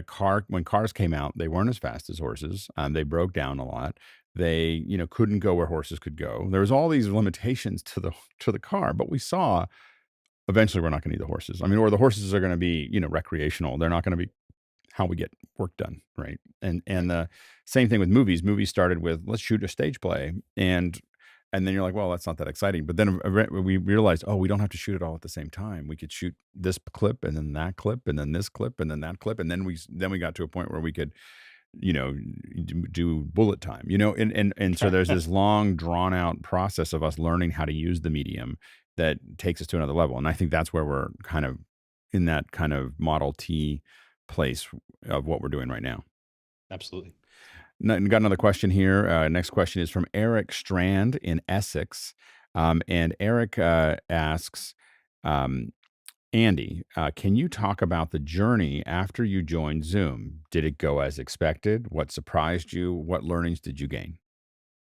cars came out, they weren't as fast as horses, they broke down a lot. They, couldn't go where horses could go. There was all these limitations to the car, but we saw eventually we're not gonna need the horses. I mean, or the horses are gonna be, recreational. They're not gonna be how we get work done, right? And the same thing with movies. Movies started with, "Let's shoot a stage play," and then you're like, "Well, that's not that exciting." But then we realized, "Oh, we don't have to shoot it all at the same time. We could shoot this clip and then that clip and then this clip and then that clip." And then we got to a point where we could, do bullet time, and so there's this long drawn out process of us learning how to use the medium that takes us to another level. And I think that's where we're kind of in that kind of Model T place of what we're doing right now. Absolutely. Got another question here. Next question is from Eric Strand in Essex. And Eric asks, um, Andy, can you talk about the journey after you joined Zoom? Did it go as expected? What surprised you? What learnings did you gain?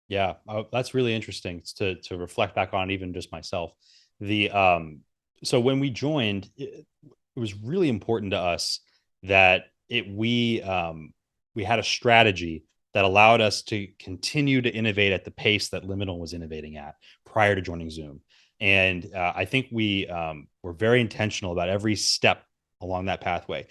Yeah, that's really interesting to reflect back on, even just myself. The So when we joined, it was really important to us that we had a strategy that allowed us to continue to innovate at the pace that Liminal was innovating at prior to joining Zoom. And I think we were very intentional about every step along that pathway.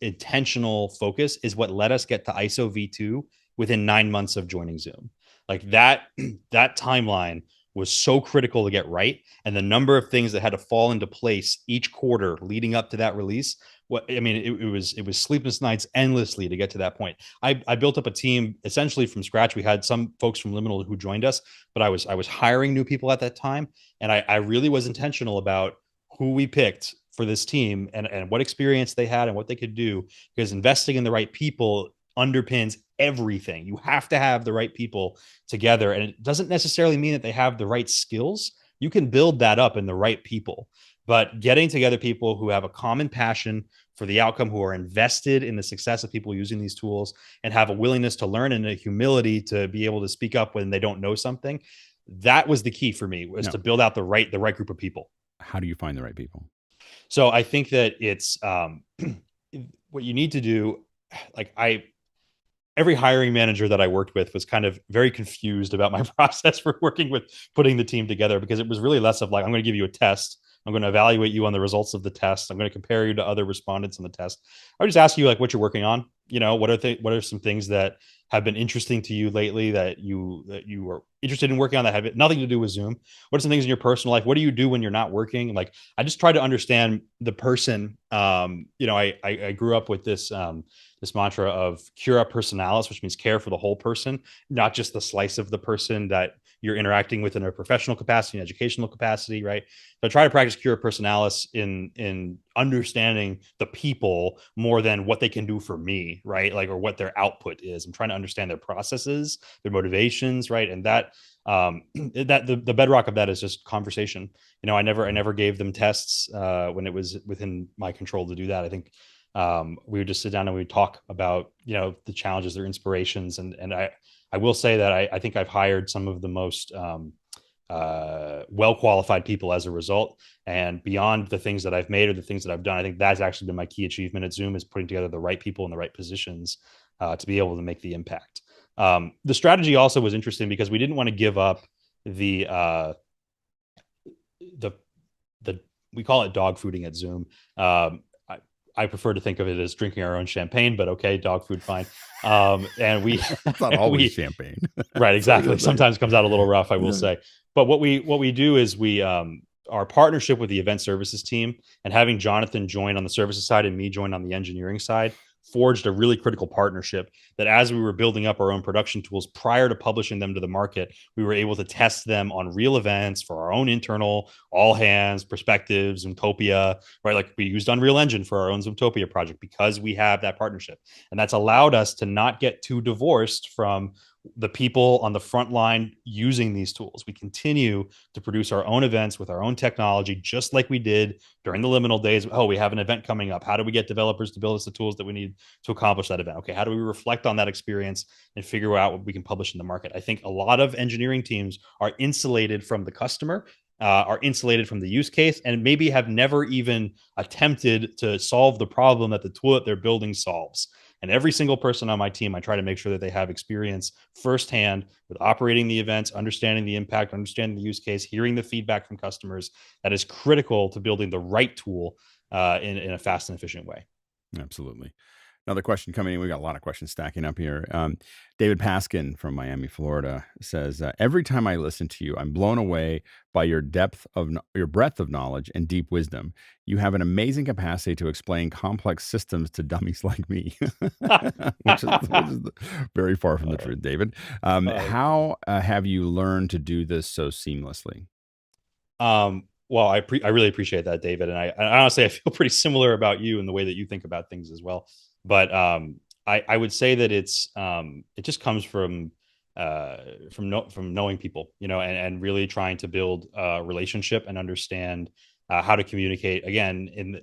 Intentional focus is what let us get to ISO V2 within 9 months of joining Zoom. Like that, that timeline was so critical to get right, and the number of things that had to fall into place each quarter leading up to that release. It was sleepless nights endlessly to get to that point. I built up a team essentially from scratch. We had some folks from Liminal who joined us, but I was hiring new people at that time, and I really was intentional about who we picked for this team, and what experience they had and what they could do, because investing in the right people underpins everything. You have to have the right people together, and it doesn't necessarily mean that they have the right skills. You can build that up in the right people, but getting together people who have a common passion for the outcome, who are invested in the success of people using these tools, and have a willingness to learn and a humility to be able to speak up when they don't know something. That was the key for me, was No. to build out the right group of people. How do you find the right people? So I think that it's what you need to do. Like every hiring manager that I worked with was kind of very confused about my process for working with putting the team together, because it was really less of like, I'm going to give you a test. I'm going to evaluate you on the results of the test. I'm going to compare you to other respondents on the test. I would just ask you like what you're working on. What are some things that have been interesting to you lately that you are interested in working on that have nothing to do with Zoom? What are some things in your personal life? What do you do when you're not working? Like, I just try to understand the person. I grew up with this mantra of cura personalis, which means care for the whole person, not just the slice of the person that you're interacting with in a professional capacity, an educational capacity, right? So I try to practice cura personalis in understanding the people more than what they can do for me, right? Like, or what their output is. I'm trying to understand their processes, their motivations, right? And that the bedrock of that is just conversation. I never gave them tests when it was within my control to do that. I think we would just sit down and we would talk about the challenges, their inspirations, and I will say that I think I've hired some of the most well qualified people as a result. And beyond the things that I've made or the things that I've done, I think that's actually been my key achievement at Zoom, is putting together the right people in the right positions to be able to make the impact. The strategy also was interesting because we didn't want to give up the we call it dog fooding at Zoom. I prefer to think of it as drinking our own champagne, but okay, dog food, fine. And we It's not always we champagne. right, So you're exactly. saying, Sometimes it comes out a little rough, I will yeah, say. But what we do is we our partnership with the event services team and having Jonathan join on the services side and me join on the engineering side forged a really critical partnership that as we were building up our own production tools prior to publishing them to the market, we were able to test them on real events for our own internal all hands perspectives, Zoomtopia, right? Like we used Unreal Engine for our own Zoomtopia project because we have that partnership. And that's allowed us to not get too divorced from the people on the front line using these tools. We continue to produce our own events with our own technology, just like we did during the liminal days. Oh, we have an event coming up. How do we get developers to build us the tools that we need to accomplish that event? Okay, how do we reflect on that experience and figure out what we can publish in the market? I think a lot of engineering teams are insulated from the customer, are insulated from the use case, and maybe have never even attempted to solve the problem that the tool that they're building solves. And every single person on my team, I try to make sure that they have experience firsthand with operating the events, understanding the impact, understanding the use case, hearing the feedback from customers. That is critical to building the right tool in a fast and efficient way. absolutely. Another question coming in. We got a lot of questions stacking up here. David Paskin from Miami, Florida says, "Every time I listen to you, I'm blown away by your your breadth of knowledge and deep wisdom. You have an amazing capacity to explain complex systems to dummies like me," which is very far from the uh, truth, David. uh, How have you learned to do this so seamlessly? well, I really appreciate that, David, and I honestly I feel pretty similar about you in the way that you think about things as well. But I would say that it just comes from knowing people, and really trying to build a relationship and understand how to communicate. Again,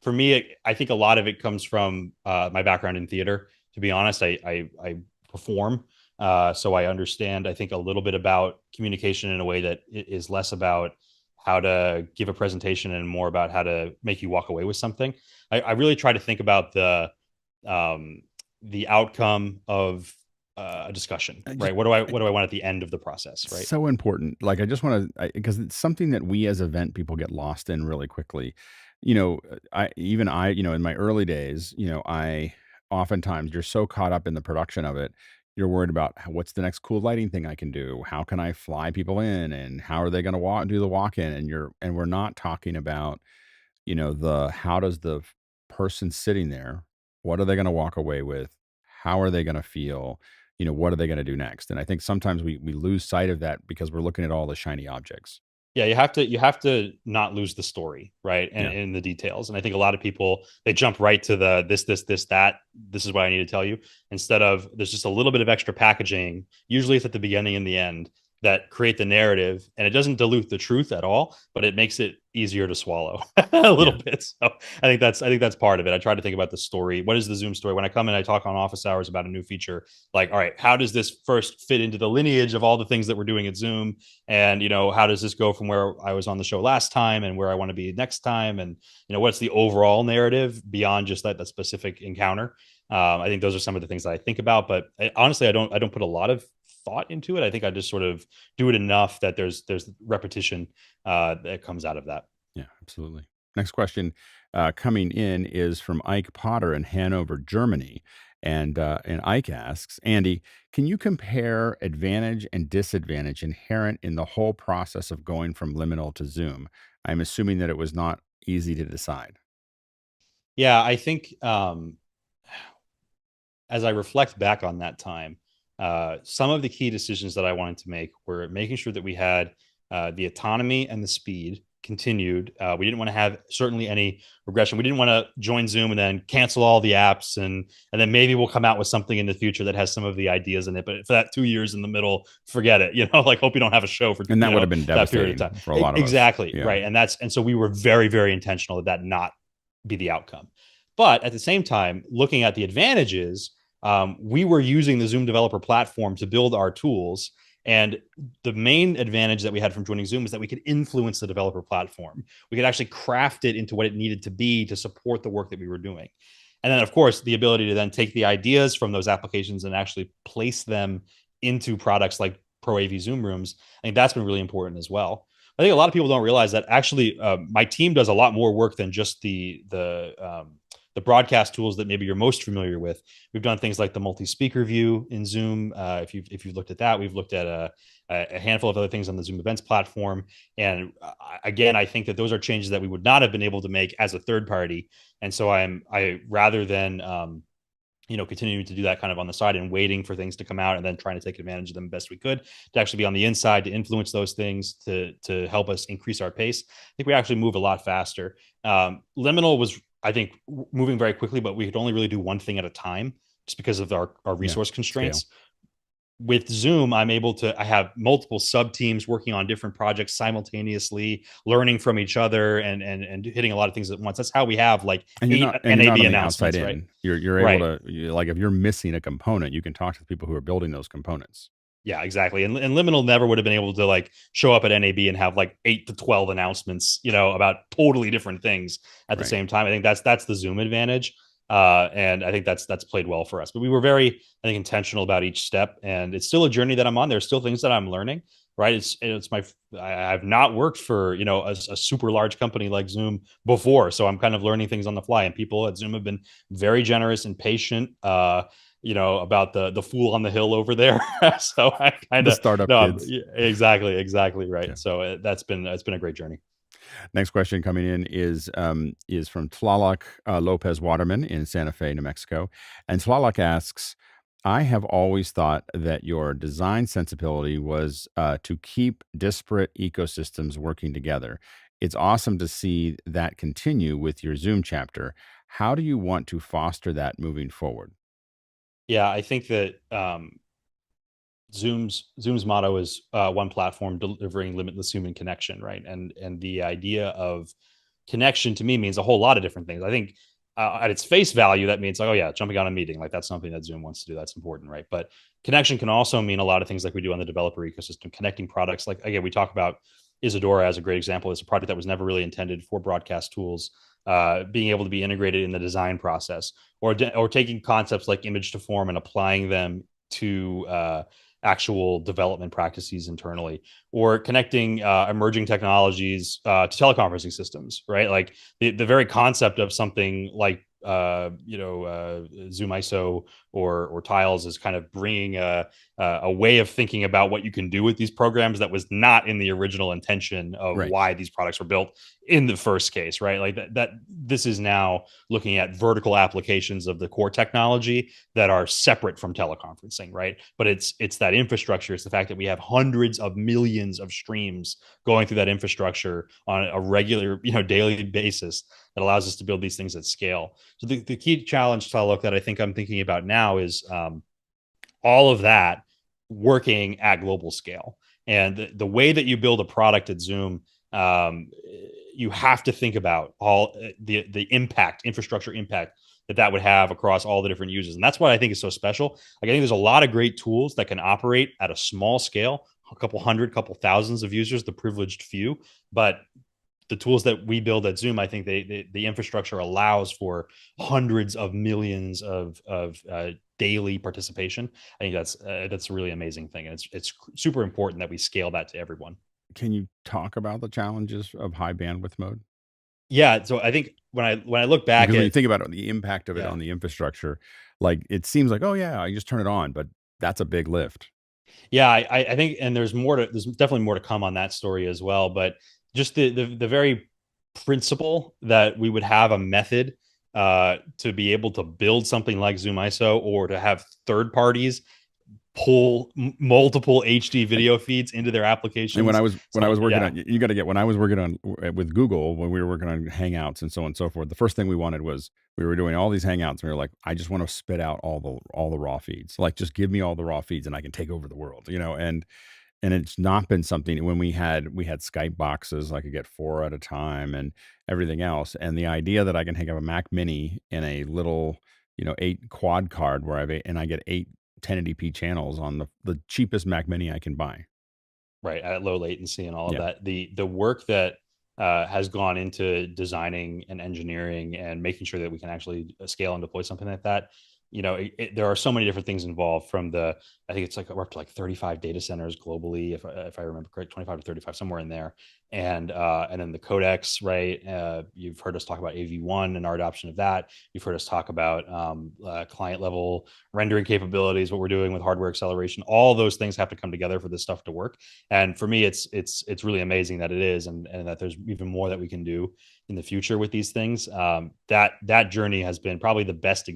for me, I think a lot of it comes from my background in theater. To be honest, I perform, so I understand. I think a little bit about communication in a way that is less about how to give a presentation and more about how to make you walk away with something. I really try to think about um, the outcome of a discussion, Just right? What do I want at the end of the process, right? so important. Like, I just want to, because it's something that we as event people get lost in really quickly. In my early days, I oftentimes you're so caught up in the production of it, you're worried about what's the next cool lighting thing I can do? How can I fly people in, and how are they going to do the walk in? And we're not talking about, the how does the person sitting there, what are they going to walk away with? How are they going to feel? What are they going to do next? And I think sometimes we lose sight of that because we're looking at all the shiny objects. Yeah, you have to not lose the story, right? And Yeah. in the details. And I think a lot of people they jump right to the this, that. This is what I need to tell you. Instead of there's just a little bit of extra packaging. Usually it's at the beginning and the end that create the narrative. And it doesn't dilute the truth at all, but it makes it easier to swallow a little Yeah. bit. So I think that's part of it. I try to think about the story. What is the Zoom story? When I come in, I talk on office hours about a new feature. Like, all right, how does this first fit into the lineage of all the things that we're doing at Zoom? And how does this go from where I was on the show last time and where I want to be next time? And what's the overall narrative beyond just that specific encounter? I think those are some of the things that I think about, but honestly, I don't put a lot of thought into it. I think I just sort of do it enough that there's repetition that comes out of that. Yeah, absolutely. Next question coming in is from Ike Potter in Hanover, Germany. And Ike asks, Andy, can you compare advantage and disadvantage inherent in the whole process of going from liminal to Zoom? I'm assuming that it was not easy to decide. Yeah, I think as I reflect back on that time, some of the key decisions that I wanted to make were making sure that we had the autonomy and the speed continued. We didn't want to have certainly any regression. We didn't want to join Zoom and then cancel all the apps, and then maybe we'll come out with something in the future that has some of the ideas in it. But for that 2 years in the middle, forget it. Like hope you don't have a show for And that would have been that period of time. devastating for a lot of us. Exactly Yeah. right, and so we were very very intentional that not be the outcome. But at the same time, looking at the advantages, we were using the Zoom developer platform to build our tools. And the main advantage that we had from joining Zoom is that we could influence the developer platform. We could actually craft it into what it needed to be to support the work that we were doing. And then, of course, the ability to then take the ideas from those applications and actually place them into products like Pro AV Zoom Rooms. I think that's been really important as well. I think a lot of people don't realize that actually my team does a lot more work than just the the broadcast tools that maybe you're most familiar with. We've done things like the multi-speaker view in Zoom. If you've looked at that, we've looked at a handful of other things on the Zoom Events platform. And again, I think that those are changes that we would not have been able to make as a third party. And so I rather than continuing to do that kind of on the side and waiting for things to come out and then trying to take advantage of them best we could, to actually be on the inside to influence those things to help us increase our pace. I think we actually move a lot faster. Liminal was, I think, moving very quickly, but we could only really do one thing at a time just because of our Yeah. resource Scale. constraints. With Zoom, I have multiple sub teams working on different projects simultaneously, learning from each other and hitting a lot of things at once. That's how we have like And 8 you're NAB not on the outside announcements, right? in. You're able Right. to like if you're missing a component, you can talk to the people who are building those components. Yeah, exactly. And Liminal never would have been able to like show up at NAB and have like 8 to 12 announcements, about totally different things at the Right. same time. I think that's the Zoom advantage. And I think that's played well for us. But we were very, I think, intentional about each step. And it's still a journey that I'm on. There's still things that I'm learning, right? I've not worked for, a super large company like Zoom before. So I'm kind of learning things on the fly. And people at Zoom have been very generous and patient. About the fool on the hill over there. So I kind The of startup no, kids. yeah, exactly right. Yeah. So it's been a great journey. Next question coming in is from Tlaloc Lopez Waterman in Santa Fe, New Mexico. And Tlaloc asks, I have always thought that your design sensibility was to keep disparate ecosystems working together. It's awesome to see that continue with your Zoom chapter. How do you want to foster that moving forward? Yeah, I think that Zoom's motto is one platform delivering limitless human connection, right? And the idea of connection to me means a whole lot of different things. I think at its face value, that means like, oh yeah, jumping on a meeting, like that's something that Zoom wants to do. That's important, right? But connection can also mean a lot of things like we do on the developer ecosystem, connecting products. Like again, we talk about Isadora as a great example. It's a product that was never really intended for broadcast tools. Being able to be integrated in the design process, or taking concepts like image to form and applying them to actual development practices internally, or connecting emerging technologies to teleconferencing systems, right? Like the very concept of something like Zoom ISO or Tiles is kind of bringing a way of thinking about what you can do with these programs that was not in the original intention of Right. why these products were built in the first case, right? Like that this is now looking at vertical applications of the core technology that are separate from teleconferencing, right? But it's that infrastructure. It's the fact that we have hundreds of millions of streams going through that infrastructure on a regular, daily basis that allows us to build these things at scale. So the key challenge, Taluk, that I think I'm thinking about now is all of that working at global scale. And the way that you build a product at Zoom, you have to think about all the impact, infrastructure impact that would have across all the different users. And that's what I think is so special. Like I think there's a lot of great tools that can operate at a small scale, a couple hundred, couple thousands of users, the privileged few. But the tools that we build at Zoom, I think the infrastructure allows for hundreds of millions of daily participation. I think that's a really amazing thing, and it's super important that we scale that to everyone. Can you talk about the challenges of high bandwidth mode? Yeah, so I think when I look back Because when you at think about it, the impact of it yeah on the infrastructure, like it seems like, oh yeah, you just turn it on, but that's a big lift. Yeah, I think, and there's definitely more to come on that story as well. But just the very principle that we would have a method to be able to build something like Zoom ISO, or to have third parties pull multiple HD video feeds into their And when I applications. was when I So was working yeah, on, you got to get when I was working on with Google, when we were working on Hangouts and so on and so forth, the first thing we wanted was we were doing all these Hangouts and we were like, I just want to spit out all the raw feeds. Like just give me all the raw feeds and I can take over the world. And it's not been something when we had Skype boxes, I could get 4 at a time and everything else. And the idea that I can have a Mac Mini in a little, 8 quad card where I get 8 1080p channels on the cheapest Mac Mini I can buy. right, at low latency and all of Yeah. that. The work that has gone into designing and engineering and making sure that we can actually scale and deploy something like that. There are so many different things involved. From I think it's like we're up to like 35 data centers globally, if I remember correct, 25 to 35, somewhere in there. and then the codecs, right? You've heard us talk about AV1 and our adoption of that. You've heard us talk about client level rendering capabilities, what we're doing with hardware acceleration. All those things have to come together for this stuff to work. And for me, it's really amazing that it is, and that there's even more that we can do in the future with these things. That journey has been probably the best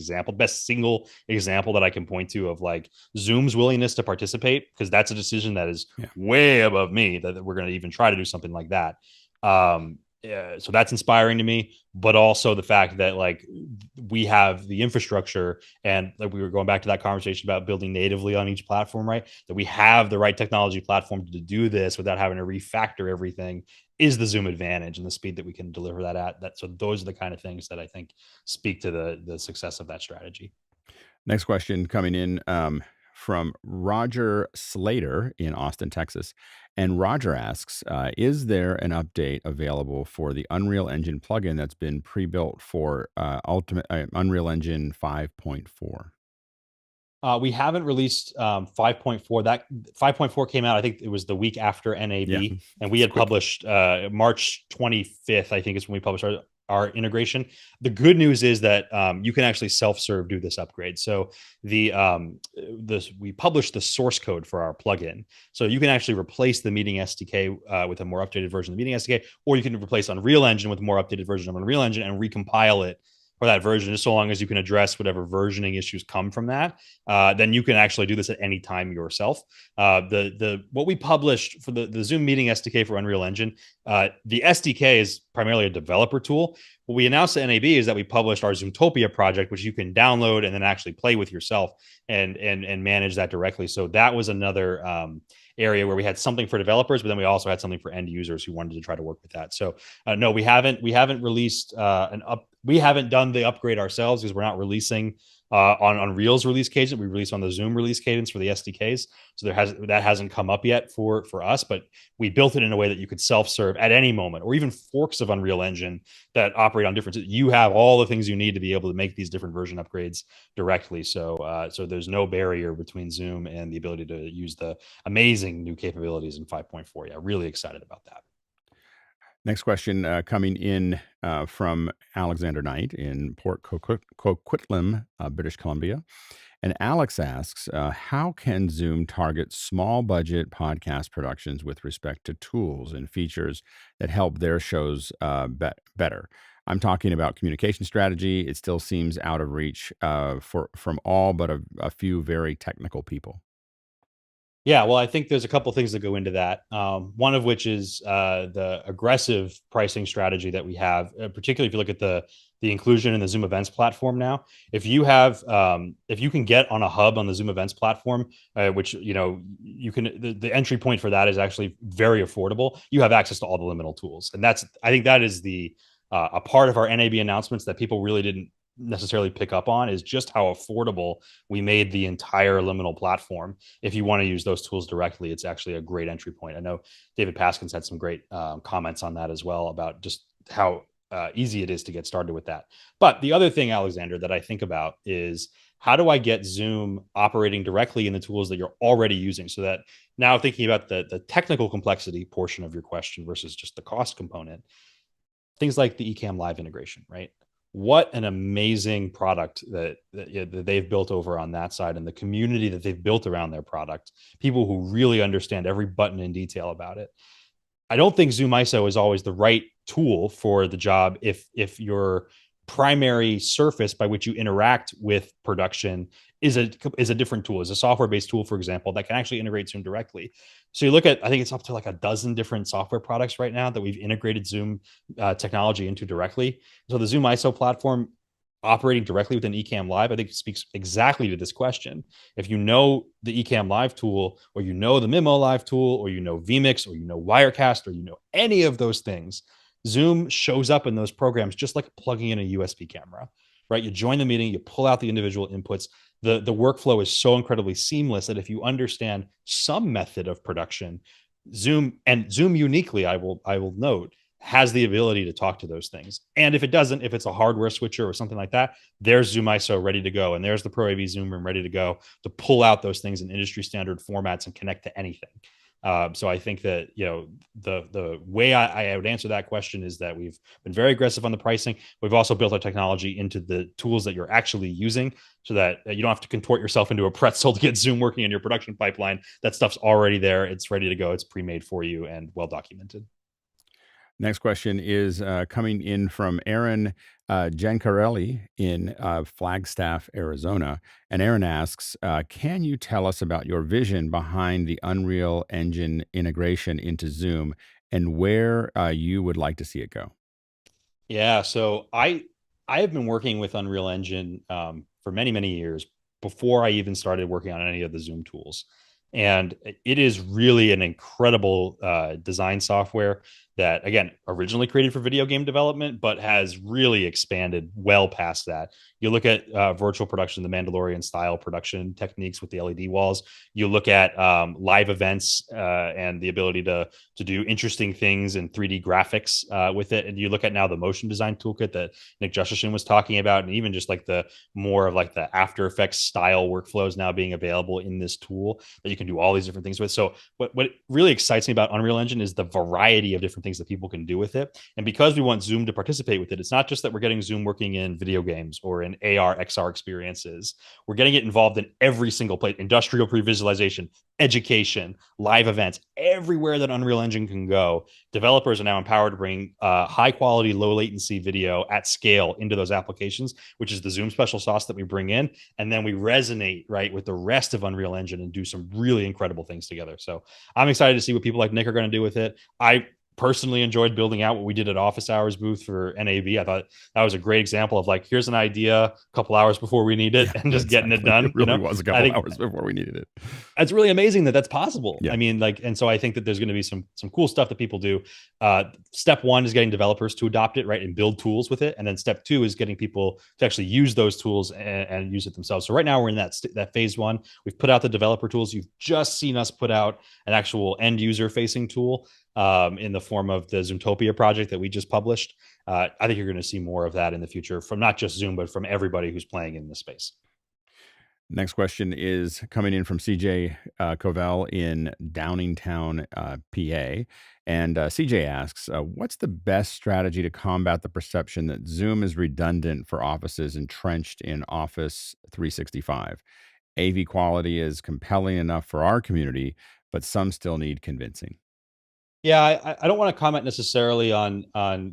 single example that I can point to of like Zoom's willingness to participate, because that's a decision that is Yeah. way above me that we're going to even try to do something like that. Yeah, so that's inspiring to me, but also the fact that like we have the infrastructure, and like we were going back to that conversation about building natively on each platform, right? That we have the right technology platform to do this without having to refactor everything is the Zoom advantage, and the speed that we can deliver that at. That so those are the kind of things that I think speak to the success of that strategy. Next question coming in from Roger Slater in Austin, Texas. And Roger asks, is there an update available for the Unreal Engine plugin that's been pre-built for Ultimate Unreal Engine 5.4? We haven't released 5.4. That 5.4 came out, I think it was the week after Yeah, NAB, and we it's had quick. published March 25th, I think is when we published our integration. The good news is that you can actually self-serve do this upgrade. So we published the source code for our plugin, so you can actually replace the Meeting SDK with a more updated version of the Meeting SDK, or you can replace Unreal Engine with a more updated version of Unreal Engine and recompile it for that version, just so long as you can address whatever versioning issues come from that. Then you can actually do this at any time yourself. The what we published for the Zoom Meeting SDK for Unreal Engine, the SDK is primarily a developer tool. What we announced at NAB is that we published our Zoomtopia project, which you can download and then actually play with yourself and manage that directly. So that was another area where we had something for developers, but then we also had something for end users who wanted to try to work with that. So no, we haven't released we haven't done the upgrade ourselves because we're not releasing on Unreal's release cadence. We release on the Zoom release cadence for the SDKs. So that hasn't come up yet for us, but we built it in a way that you could self-serve at any moment, or even forks of Unreal Engine that operate on different. You have all the things you need to be able to make these different version upgrades directly. So there's no barrier between Zoom and the ability to use the amazing new capabilities in 5.4. Yeah, really excited about that. Next question coming in from Alexander Knight in Port Coquitlam, British Columbia. And Alex asks, how can Zoom target small budget podcast productions with respect to tools and features that help their shows better? I'm talking about communication strategy. It still seems out of reach from all but a few very technical people. Yeah, well, I think there's a couple things that go into that. One of which is the aggressive pricing strategy that we have, particularly if you look at the inclusion in the Zoom Events platform now. If you can get on a hub on the Zoom Events platform, which you can, the entry point for that is actually very affordable. You have access to all the liminal tools, and I think that is the a part of our NAB announcements that people really didn't necessarily pick up on, is just how affordable we made the entire liminal platform. If you want to use those tools directly, it's actually a great entry point. I know David Paskins had some great comments on that as well, about just how easy it is to get started with that. But the other thing, Alexander, that I think about is, how do I get Zoom operating directly in the tools that you're already using? So that now, thinking about the technical complexity portion of your question versus just the cost component, things like the Ecamm Live integration, right? What an amazing product that they've built over on that side, and the community that they've built around their product, people who really understand every button in detail about it. I don't think Zoom ISO is always the right tool for the job if your primary surface by which you interact with production is a different tool, is a software-based tool, for example, that can actually integrate Zoom directly. So you look at, I think it's up to like a dozen different software products right now that we've integrated Zoom technology into directly. So the Zoom ISO platform operating directly within Ecamm Live, I think speaks exactly to this question. If you know the Ecamm Live tool, or you know the Mimo Live tool, or you know vMix, or you know Wirecast, or you know any of those things, Zoom shows up in those programs just like plugging in a USB camera, right? You join the meeting, you pull out the individual inputs. The workflow is so incredibly seamless that if you understand some method of production, Zoom uniquely, I will note, has the ability to talk to those things. And if it doesn't, if it's a hardware switcher or something like that, there's Zoom ISO ready to go, and there's the Pro AV Zoom Room ready to go to pull out those things in industry standard formats and connect to anything. So I think that, the way I would answer that question is that we've been very aggressive on the pricing. We've also built our technology into the tools that you're actually using, so that you don't have to contort yourself into a pretzel to get Zoom working in your production pipeline. That stuff's already there. It's ready to go. It's pre-made for you and well documented. Next question is coming in from Aaron Giancarelli in Flagstaff, Arizona. And Aaron asks, can you tell us about your vision behind the Unreal Engine integration into Zoom and where you would like to see it go? Yeah, so I have been working with Unreal Engine for many years before I even started working on any of the Zoom tools, and it is really an incredible design software that, again, originally created for video game development, but has really expanded well past that. You look at virtual production, the Mandalorian style production techniques with the LED walls. You look at live events and the ability to do interesting things in 3D graphics with it. And you look at now the motion design toolkit that Nick Justin was talking about, and even just like the more of like the After Effects style workflows now being available in this tool that you can do all these different things with. So what really excites me about Unreal Engine is the variety of different things that people can do with it. And because we want Zoom to participate with it, it's not just that we're getting Zoom working in video games or in AR, XR experiences. We're getting it involved in every single place: industrial pre-visualization, education, live events, everywhere that Unreal Engine can go. Developers are now empowered to bring high quality, low latency video at scale into those applications, which is the Zoom special sauce that we bring in. And then we resonate right with the rest of Unreal Engine and do some really incredible things together. So I'm excited to see what people like Nick are going to do with it. I personally enjoyed building out what we did at Office Hours booth for NAB. I thought that was a great example of like, here's an idea a couple hours before we need it Yeah, and just getting it exactly. It done. really was a I couple think hours before we needed it. it's really amazing that that's possible. Yeah. I mean, like, and so I think that there's going to be some cool stuff that people do. Step one is getting developers to adopt it, right, and build tools with it, and then step two is getting people to actually use those tools and use it themselves. So right now we're in that phase one. We've put out the developer tools. You've just seen us put out an actual end user facing tool in the form of the Zoomtopia project that we just published. I think you're going to see more of that in the future from not just Zoom, but from everybody who's playing in this space. Next question is coming in from CJ Covell in Downingtown, PA. And CJ asks, what's the best strategy to combat the perception that Zoom is redundant for offices entrenched in Office 365? AV quality is compelling enough for our community, but some still need convincing. Yeah, I don't want to comment necessarily on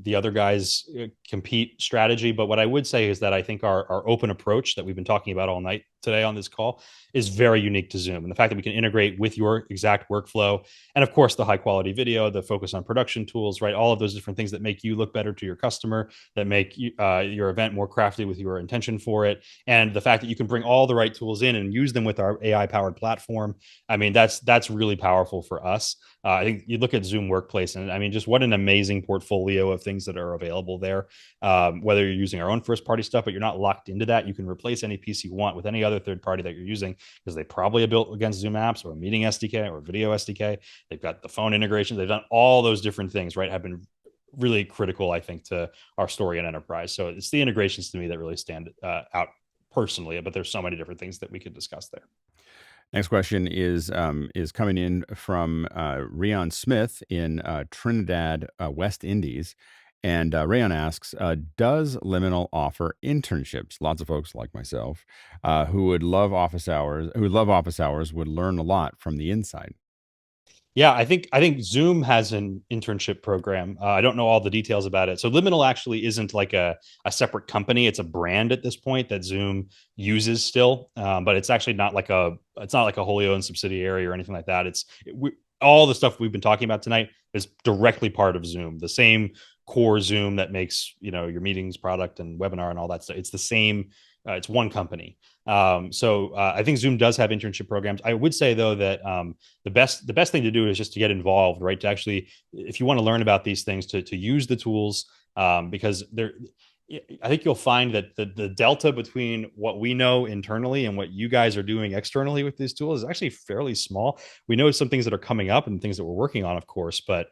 the other guys' compete strategy, but what I would say is that I think our open approach that we've been talking about all night today on this call is very unique to Zoom, and the fact that we can integrate with your exact workflow, and of course the high quality video, the focus on production tools, right? All of those different things that make you look better to your customer, that make your event more crafty with your intention for it, and the fact that you can bring all the right tools in and use them with our AI powered platform. I mean, that's really powerful for us. I think you look at Zoom Workplace, and I mean, just what an amazing portfolio of things that are available there. Whether you're using our own first party stuff, but you're not locked into that, you can replace any piece you want with any other third party that you're using, because they probably are built against Zoom apps or a meeting SDK or video SDK. They've got the phone integration. They've done all those different things, right? Have been really critical, I think, to our story and enterprise. So it's the integrations to me that really stand out personally, but there's so many different things that we could discuss there. Next question is coming in from Rion Smith in Trinidad, West Indies. And Rayon asks, does Liminal offer internships? Lots of folks like myself who love office hours would learn a lot from the inside. Yeah, I think Zoom has an internship program. I don't know all the details about it. So Liminal actually isn't like a separate company. It's a brand at this point that Zoom uses still, but it's actually not like a wholly owned subsidiary or anything like that. All the stuff we've been talking about tonight is directly part of Zoom. The same core Zoom that makes your meetings product and webinar and all that stuff. It's the same. It's one company. So I think Zoom does have internship programs. I would say though that the best thing to do is just to get involved, right? To actually, if you want to learn about these things, to use the tools, because I think you'll find that the delta between what we know internally and what you guys are doing externally with these tools is actually fairly small. We know some things that are coming up and things that we're working on, of course, but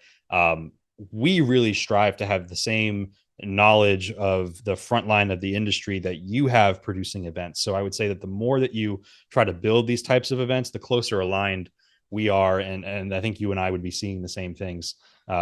we really strive to have the same knowledge of the front line of the industry that you have producing events. So I would say that the more that you try to build these types of events, the closer aligned we are, and I think you and I would be seeing the same things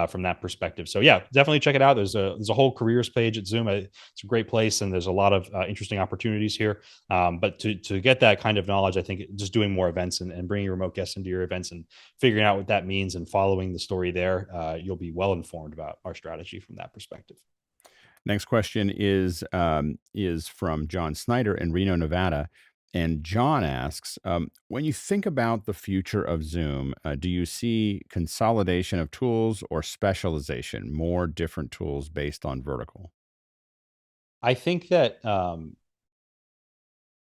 from that perspective. So yeah, definitely check it out. There's a whole careers page at Zoom. It's a great place, and there's a lot of interesting opportunities here. But to get that kind of knowledge, I think just doing more events and bringing remote guests into your events and figuring out what that means and following the story there, you'll be well informed about our strategy from that perspective. Next question is from John Snyder in Reno, Nevada. And John asks, when you think about the future of Zoom, do you see consolidation of tools or specialization, more different tools based on vertical? I think that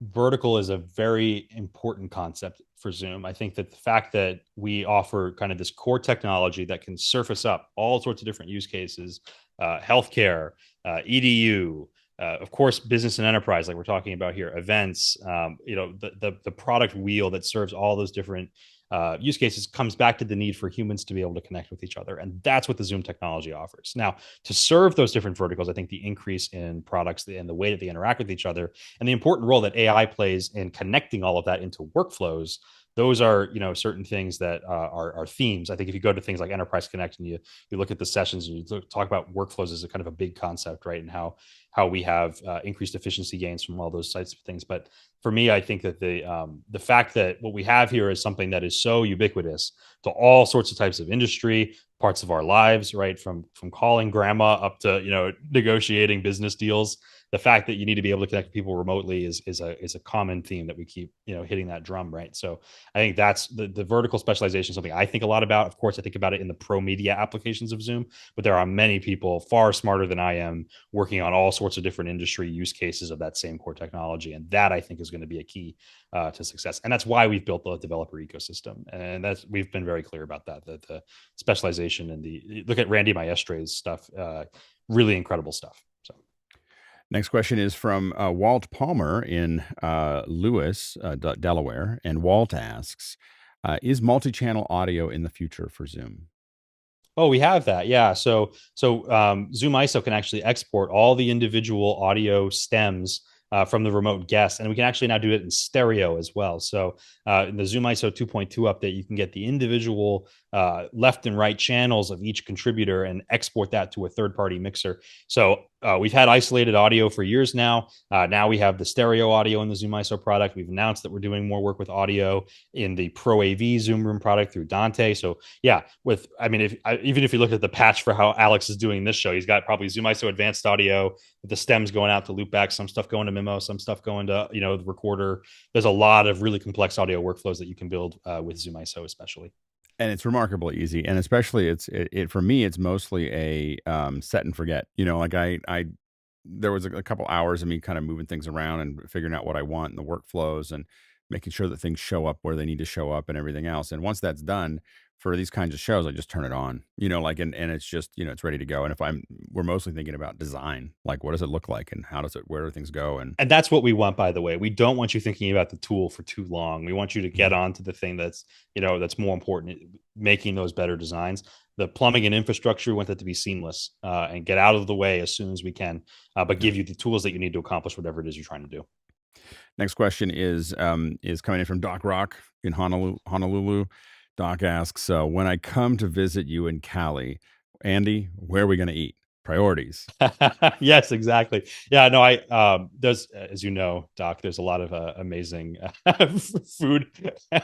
vertical is a very important concept for Zoom. I think that the fact that we offer kind of this core technology that can surface up all sorts of different use cases, healthcare, EDU, of course, business and enterprise, like we're talking about here, events, the product wheel that serves all those different use cases comes back to the need for humans to be able to connect with each other. And that's what the Zoom technology offers. Now, to serve those different verticals, I think the increase in products and the way that they interact with each other and the important role that AI plays in connecting all of that into workflows, those are certain things that are themes. I think if you go to things like Enterprise Connect and you look at the sessions and you talk about workflows as a kind of a big concept, right? And how we have increased efficiency gains from all those types of things. But for me, I think that the fact that what we have here is something that is so ubiquitous to all sorts of types of industry, parts of our lives, right? From calling grandma up to negotiating business deals. The fact that you need to be able to connect people remotely is a common theme that we keep hitting that drum, right? So I think that's the vertical specialization, something I think a lot about. Of course, I think about it in the pro media applications of Zoom, but there are many people far smarter than I am working on all sorts of different industry use cases of that same core technology, and that I think is going to be a key to success. And that's why we've built the developer ecosystem, and that's we've been very clear about that. That the specialization and the look at Randy Maestre's stuff, really incredible stuff. So. Next question is from Walt Palmer in Lewis, Delaware. And Walt asks, is multi channel audio in the future for Zoom? Oh, we have that. Yeah. So Zoom ISO can actually export all the individual audio stems from the remote guest, and we can actually now do it in stereo as well. So in the Zoom ISO 2.2 update, you can get the individual left and right channels of each contributor and export that to a third-party mixer. So we've had isolated audio for years now. Now we have the stereo audio in the Zoom ISO product. We've announced that we're doing more work with audio in the Pro AV Zoom Room product through Dante. So yeah, even if you look at the patch for how Alex is doing this show, he's got probably Zoom ISO advanced audio with the stems going out to loopback, some stuff going to Mimo, some stuff going to the recorder. There's a lot of really complex audio workflows that you can build with Zoom ISO, especially. And it's remarkably easy, and especially it for me. It's mostly a set and forget. Like I there was a couple hours of me kind of moving things around and figuring out what I want in the workflows and making sure that things show up where they need to show up and everything else. And once that's done for these kinds of shows, I just turn it on. And it's just it's ready to go. And if we're mostly thinking about design, like what does it look like and where do things go and And that's what we want, by the way. We don't want you thinking about the tool for too long. We want you to get on to the thing that's more important, making those better designs. The plumbing and infrastructure, we want that to be seamless and get out of the way as soon as we can, but give you the tools that you need to accomplish whatever it is you're trying to do. Next question is coming in from Doc Rock in Honolulu. Doc asks, when I come to visit you in Cali, Andy, where are we going to eat? Priorities. Yes, exactly. Yeah, no, there's, as you know, Doc, there's a lot of amazing food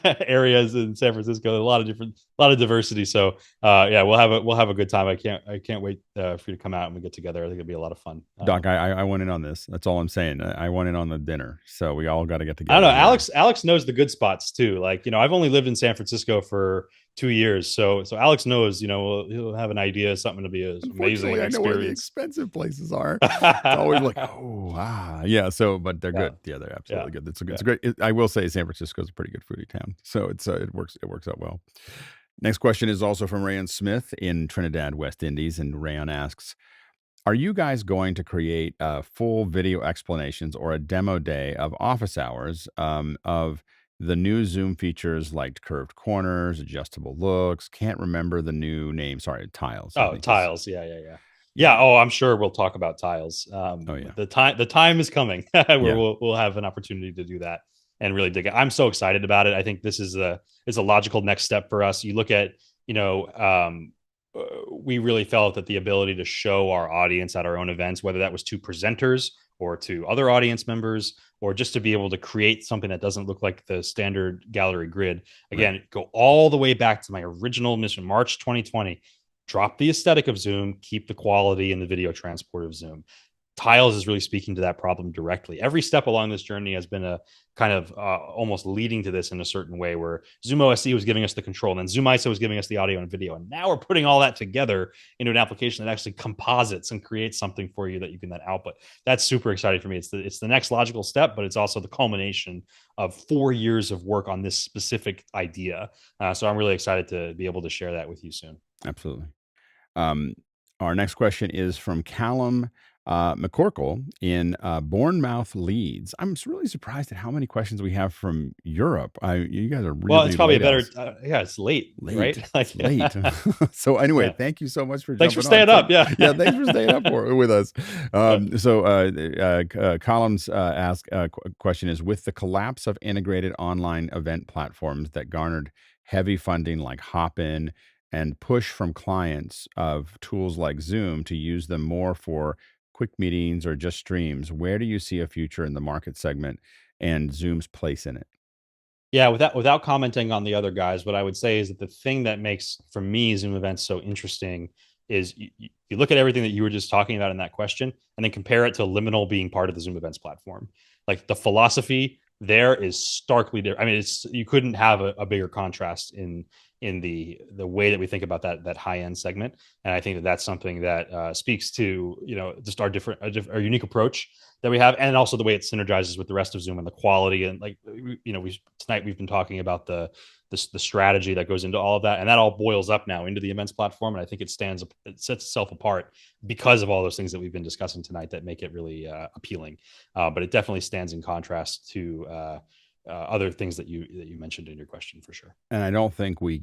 areas in San Francisco. A lot of diversity. So, yeah, we'll have a good time. I can't wait for you to come out and we get together. I think it'll be a lot of fun. Doc, I went in on this. That's all I'm saying. I went in on the dinner, so we all got to get I together. don't know. Alex knows the good spots too. Like, I've only lived in San Francisco for 2 years, so Alex knows. He'll have an idea, something to be an amazing I know where the experience. expensive places are. It's always like, yeah. So, but they're Yeah, good. Yeah, they're absolutely yeah, good. It's yeah. a great. I will say, San Francisco is a pretty good foodie town. So it works. It works out well. Next question is also from Rayan Smith in Trinidad, West Indies, and Rayan asks, are you guys going to create full video explanations or a demo day of office hours of the new Zoom features like curved corners, adjustable looks? Can't remember the new name. Sorry, tiles, I Oh, think is. tiles. Yeah. Yeah. Yeah. Oh, I'm sure we'll talk about tiles. Oh, yeah. The time is coming where Yeah. we'll have an opportunity to do that. and really dig it. I'm so excited about it. I think this is a logical next step for us. You look at, you know, we really felt that the ability to show our audience at our own events, whether that was to presenters or to other audience members, or just to be able to create something that doesn't look like the standard gallery grid. Right. Again, go all the way back to my original mission, March 2020. Drop the aesthetic of Zoom, keep the quality and the video transport of Zoom. Tiles is really speaking to that problem directly. Every step along this journey has been a kind of almost leading to this in a certain way, where Zoom OSC was giving us the control, and then Zoom ISO was giving us the audio and video. And now we're putting all that together into an application that actually composites and creates something for you that you can then output. That's super exciting for me. It's the next logical step, but it's also the culmination of 4 years of work on this specific idea. So I'm really excited to be able to share that with you soon. Absolutely. Um, our next question is from Callum McCorkle in Bournemouth, Leeds. I'm really surprised at how many questions we have from Europe. You guys are Well, it's really probably a late better. else. Yeah, it's late, right? Late. Like, It's late. So anyway, yeah. thank you so much for Thanks for jumping on. staying up. Yeah. Yeah, thanks for staying up with us. Yeah. Columns question is, with the collapse of integrated online event platforms that garnered heavy funding like Hopin and push from clients of tools like Zoom to use them more for quick meetings or just streams, where do you see a future in the market segment and Zoom's place in it? Yeah, without commenting on the other guys, what I would say is that the thing that makes, for me, Zoom events so interesting is you look at everything that you were just talking about in that question, and then compare it to Liminal being part of the Zoom events platform. Like, the philosophy there is starkly different. I mean, it's, you couldn't have a bigger contrast in the way that we think about that high end segment. And I think that that's something that speaks to, you know, just our unique approach that we have, and also the way it synergizes with the rest of Zoom and the quality. And like, you know, tonight we've been talking about the strategy that goes into all of that, and that all boils up now into the events platform. And I think it sets itself apart because of all those things that we've been discussing tonight that make it really appealing. But it definitely stands in contrast to other things that you mentioned in your question, for sure. And I don't think we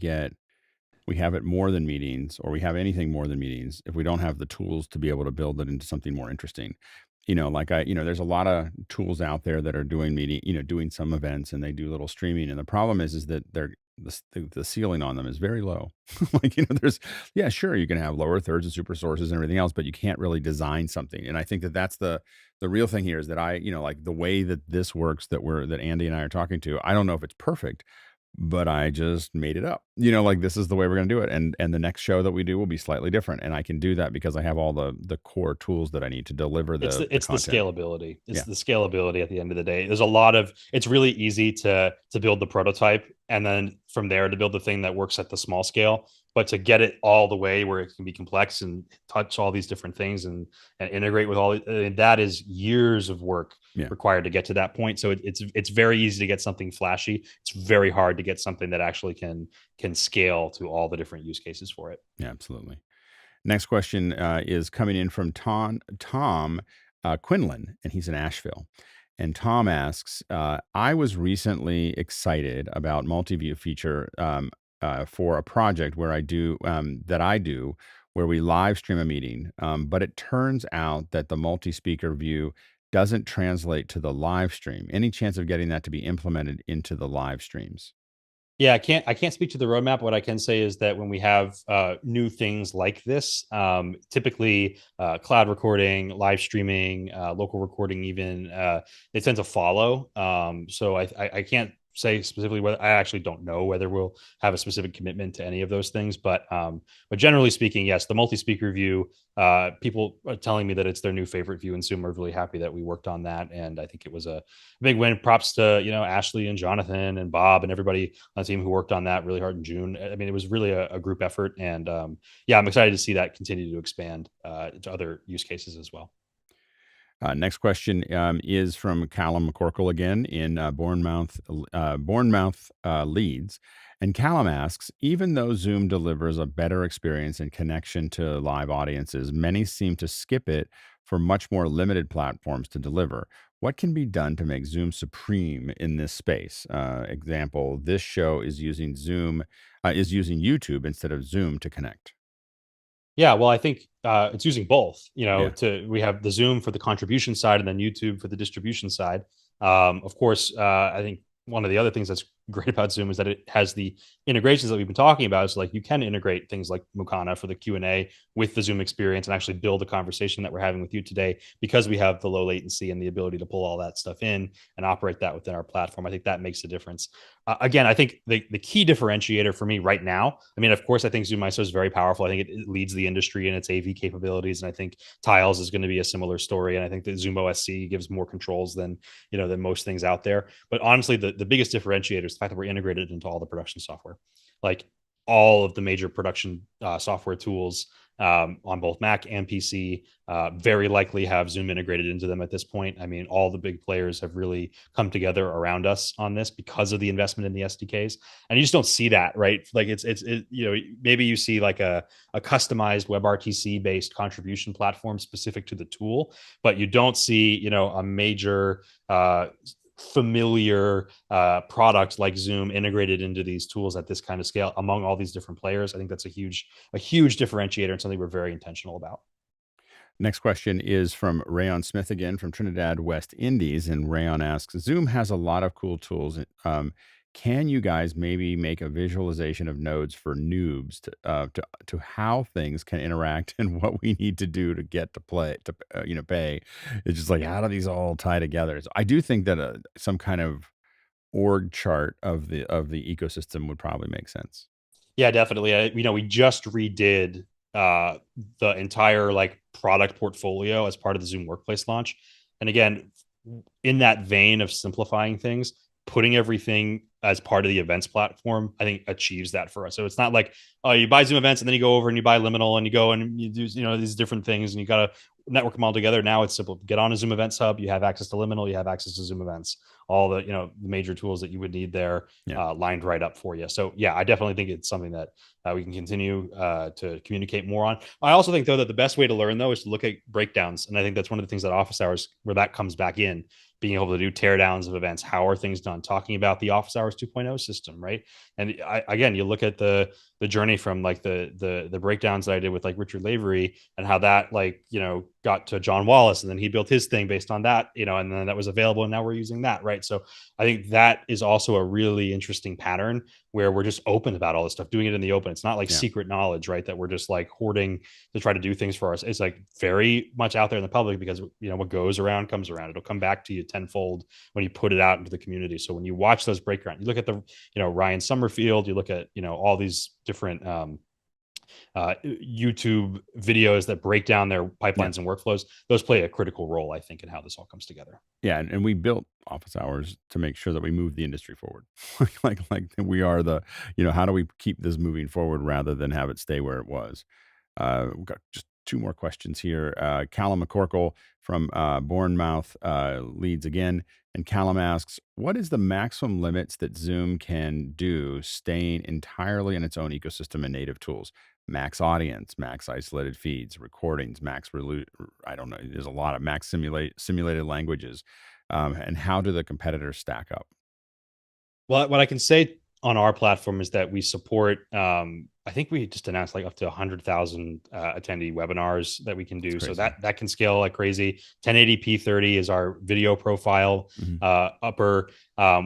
have it more than meetings, or we have anything more than meetings, if we don't have the tools to be able to build it into something more interesting. There's a lot of tools out there that are doing meeting, doing some events, and they do little streaming. And the problem is that the ceiling on them is very low. Yeah, sure, you can have lower thirds and super sources and everything else, but you can't really design something. And I think that that's the real thing here, is that like the way that this works, that Andy and I are talking to, I don't know if it's perfect, but I just made it up. Like, this is the way we're going to do it, and the next show that we do will be slightly different, and I can do that because I have all the core tools that I need to deliver the The content. scalability. It's Yeah, the scalability at the end of the day. There's a lot of, it's really easy to build the prototype, and then from there to build the thing that works at the small scale. But to get it all the way where it can be complex and touch all these different things and integrate with all, that is years of work yeah, required to get to that point. So it's very easy to get something flashy. It's very hard to get something that actually can scale to all the different use cases for it. yeah, absolutely. Next question is coming in from Tom Quinlan, and he's in Asheville. And Tom asks, I was recently excited about multi-view feature for a project where I do, where we live stream a meeting. But it turns out that the multi-speaker view doesn't translate to the live stream. Any chance of getting that to be implemented into the live streams? Yeah, I can't speak to the roadmap. What I can say is that when we have new things like this, typically cloud recording, live streaming, local recording, even they tend to follow. So I can't say specifically whether, I actually don't know whether we'll have a specific commitment to any of those things, but generally speaking, yes, the multi-speaker view, people are telling me that it's their new favorite view, and Zoom are really happy that we worked on that. And I think it was a big win. Props to, Ashley and Jonathan and Bob and everybody on the team who worked on that really hard in June. I mean, it was really a group effort, and yeah, I'm excited to see that continue to expand to other use cases as well. Next question is from Callum McCorkle again in Bournemouth, Leeds. And Callum asks, even though Zoom delivers a better experience and connection to live audiences, many seem to skip it for much more limited platforms to deliver. What can be done to make Zoom supreme in this space? Example, this show is using YouTube instead of Zoom to connect. Yeah, well, I think it's using both. Yeah, We have the Zoom for the contribution side, and then YouTube for the distribution side. Of course, I think one of the other things that's great about Zoom is that it has the integrations that we've been talking about. So like you can integrate things like Mukana for the Q&A with the Zoom experience and actually build a conversation that we're having with you today because we have the low latency and the ability to pull all that stuff in and operate that within our platform. I think that makes a difference. Again, I think the key differentiator for me right now, I mean, of course, I think Zoom ISO is very powerful. I think it leads the industry in its AV capabilities. And I think Tiles is going to be a similar story. And I think that Zoom OSC gives more controls than, than most things out there. But honestly, the biggest differentiator is the fact that we're integrated into all the production software. Like all of the major production software tools on both Mac and PC very likely have Zoom integrated into them at this point. I mean, all the big players have really come together around us on this because of the investment in the SDKs, and you just don't see that, right? Like maybe you see like a customized WebRTC based contribution platform specific to the tool, but you don't see a major familiar product like Zoom integrated into these tools at this kind of scale among all these different players. I think that's a huge differentiator and something we're very intentional about. Next question is from Rayon Smith again from Trinidad, West Indies. And Rayon asks, Zoom has a lot of cool tools. Can you guys maybe make a visualization of nodes for noobs to how things can interact and what we need to do to get to play to pay? It's just like how do these all tie together? So I do think that some kind of org chart of the ecosystem would probably make sense. Yeah, definitely. We just redid the entire like product portfolio as part of the Zoom Workplace launch. And again, in that vein of simplifying things, putting everything as part of the events platform, I think achieves that for us. So it's not like, oh, you buy Zoom events and then you go over and you buy Liminal and you go and you do, these different things and you got to network them all together. Now it's simple. Get on a Zoom Events Hub. You have access to Liminal. You have access to Zoom Events. All the the major tools that you would need there lined right up for you. So yeah, I definitely think it's something that we can continue to communicate more on. I also think though that the best way to learn though is to look at breakdowns, and I think that's one of the things that Office Hours where that comes back in. Being able to do teardowns of events, how are things done? Talking about the Office Hours 2.0 system, right? And again, you look at the journey from like the breakdowns that I did with like Richard Lavery and how that got to John Wallace, and then he built his thing based on that, and then that was available, and now we're using that, right? So I think that is also a really interesting pattern where we're just open about all this stuff, doing it in the open. It's not like secret knowledge, right? That we're just like hoarding to try to do things for us. It's like very much out there in the public because what goes around comes around. It'll come back to you tenfold when you put it out into the community. So when you watch those breakdowns, you look at the Ryan Summerfield, you look at all these different YouTube videos that break down their pipelines and workflows. Those play a critical role, I think, in how this all comes together. Yeah, and we built Office Hours to make sure that we move the industry forward. like we are the, how do we keep this moving forward rather than have it stay where it was? We've got just two more questions here. Callum McCorkle from Bournemouth leads again. And Callum asks, what is the maximum limits that Zoom can do staying entirely in its own ecosystem and native tools? Max audience, max isolated feeds, recordings, I don't know. There's a lot of max simulated languages. And how do the competitors stack up? Well, what I can say on our platform is that we support, I think we just announced like up to 100,000 attendee webinars that we can do. So that can scale like crazy. 1080p 30 is our video profile. Upper,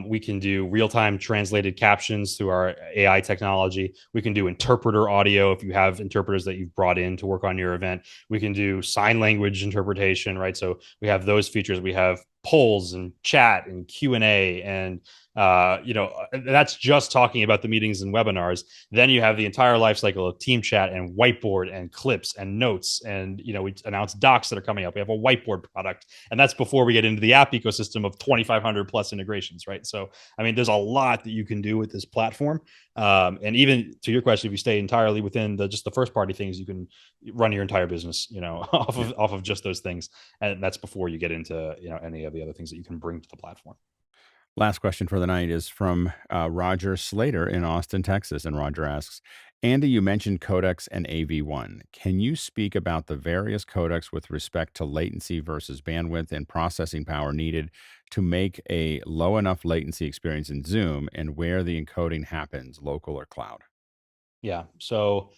we can do real-time translated captions through our AI technology. We can do interpreter audio if you have interpreters that you've brought in to work on your event. We can do sign language interpretation, right? So we have those features. We have polls and chat and Q&A and that's just talking about the meetings and webinars. Then you have the entire life cycle of team chat and whiteboard and clips and notes. And, we announce docs that are coming up. We have a whiteboard product, and that's before we get into the app ecosystem of 2,500 plus integrations, right? So, I mean, there's a lot that you can do with this platform. And even to your question, if you stay entirely within just the first party things, you can run your entire business, off of just those things. And that's before you get into, any of the other things that you can bring to the platform. Last question for the night is from Roger Slater in Austin, Texas. And Roger asks, Andy, you mentioned codecs and AV1. Can you speak about the various codecs with respect to latency versus bandwidth and processing power needed to make a low enough latency experience in Zoom and where the encoding happens, local or cloud? Yeah. So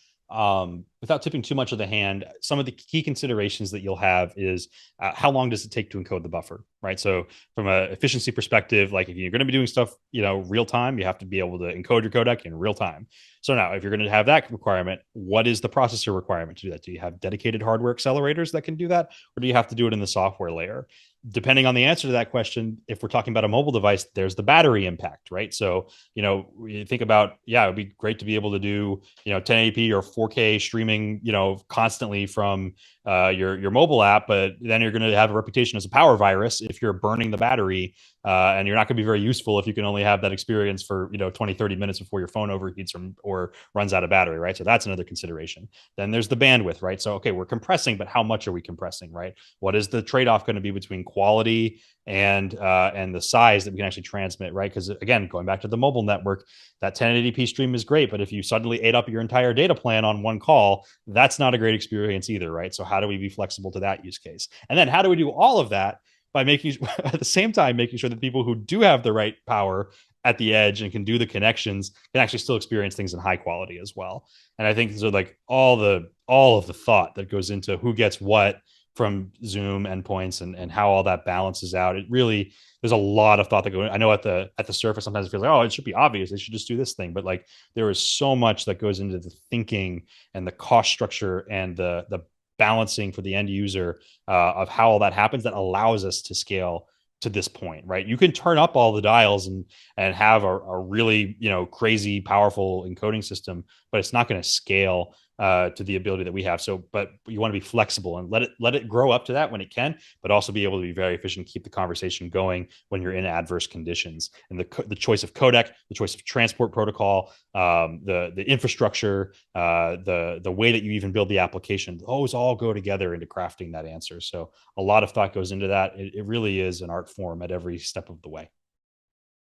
without tipping too much of the hand, some of the key considerations that you'll have is how long does it take to encode the buffer, right? So from an efficiency perspective, like if you're going to be doing stuff, real time, you have to be able to encode your codec in real time. So now, if you're going to have that requirement, what is the processor requirement to do that? Do you have dedicated hardware accelerators that can do that, or do you have to do it in the software layer? Depending on the answer to that question, if we're talking about a mobile device, there's the battery impact, right? So, you think about, yeah, it would be great to be able to do, 1080p or 4K streaming, constantly from your mobile app, but then you're going to have a reputation as a power virus if you're burning the battery, and you're not going to be very useful if you can only have that experience for 20-30 minutes before your phone overheats or runs out of battery, right? So that's another consideration. Then there's the bandwidth, right? So okay, we're compressing, but how much are we compressing, right? What is the trade-off going to be between quality and the size that we can actually transmit, right? Because again, going back to the mobile network, that 1080p stream is great, but if you suddenly ate up your entire data plan on one call, that's not a great experience either, right? So how do we be flexible to that use case? And then how do we do all of that by making at the same time making sure that people who do have the right power at the edge and can do the connections can actually still experience things in high quality as well. And I think these are like all of the thought that goes into who gets what from Zoom endpoints and how all that balances out. It really, there's a lot of thought that goes. I know at the surface sometimes it feels like, oh, it should be obvious, they should just do this thing, but like there is so much that goes into the thinking and the cost structure and the balancing for the end user of how all that happens that allows us to scale to this point, right? You can turn up all the dials and have a really crazy powerful encoding system, but it's not going to scale to the ability that we have. So, but you want to be flexible and let it grow up to that when it can, but also be able to be very efficient, keep the conversation going when you're in adverse conditions. And the choice of codec, the choice of transport protocol, the infrastructure, the way that you even build the application, those all go together into crafting that answer. So a lot of thought goes into that. It really is an art form at every step of the way.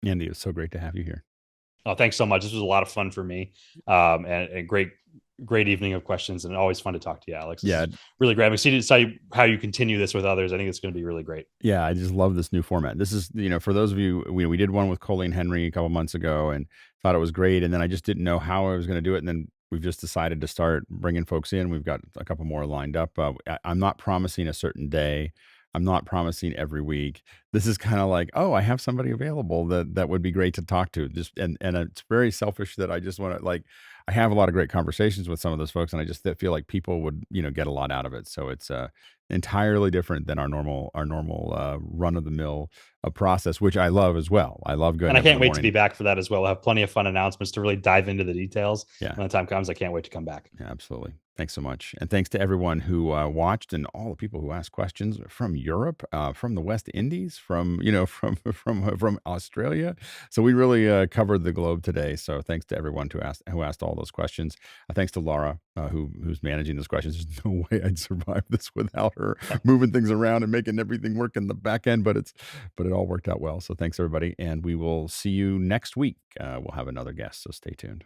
Andy, it's so great to have you here. Oh, thanks so much. This was a lot of fun for me, and great evening of questions, and always fun to talk to you, Alex. This Yeah, is really great. I'm excited to see how you continue this with others. I think it's going to be really great. yeah, I just love this new format. This is, for those of you, we did one with Colleen Henry a couple months ago and thought it was great, and then I just didn't know how I was going to do it, and then we've just decided to start bringing folks in. We've got a couple more lined up. I'm not promising a certain day. I'm not promising every week. This is kind of like, oh, I have somebody available that would be great to talk to. Just and it's very selfish that I just want to like. I have a lot of great conversations with some of those folks, and I just feel like people would get a lot out of it. So it's entirely different than our normal run of the mill process, which I love as well. I love going And I up in can't the wait to be morning. back for that as well. We'll have plenty of fun announcements to really dive into the details Yeah. when the time comes. I can't wait to come back. Yeah, absolutely. Thanks so much. And thanks to everyone who watched and all the people who asked questions from Europe, from the West Indies, from, from Australia. So we really covered the globe today. So thanks to everyone who asked all those questions. Thanks to Laura, who's managing those questions. There's no way I'd survive this without her moving things around and making everything work in the back end, but it all worked out well. So thanks everybody. And we will see you next week. We'll have another guest. So stay tuned.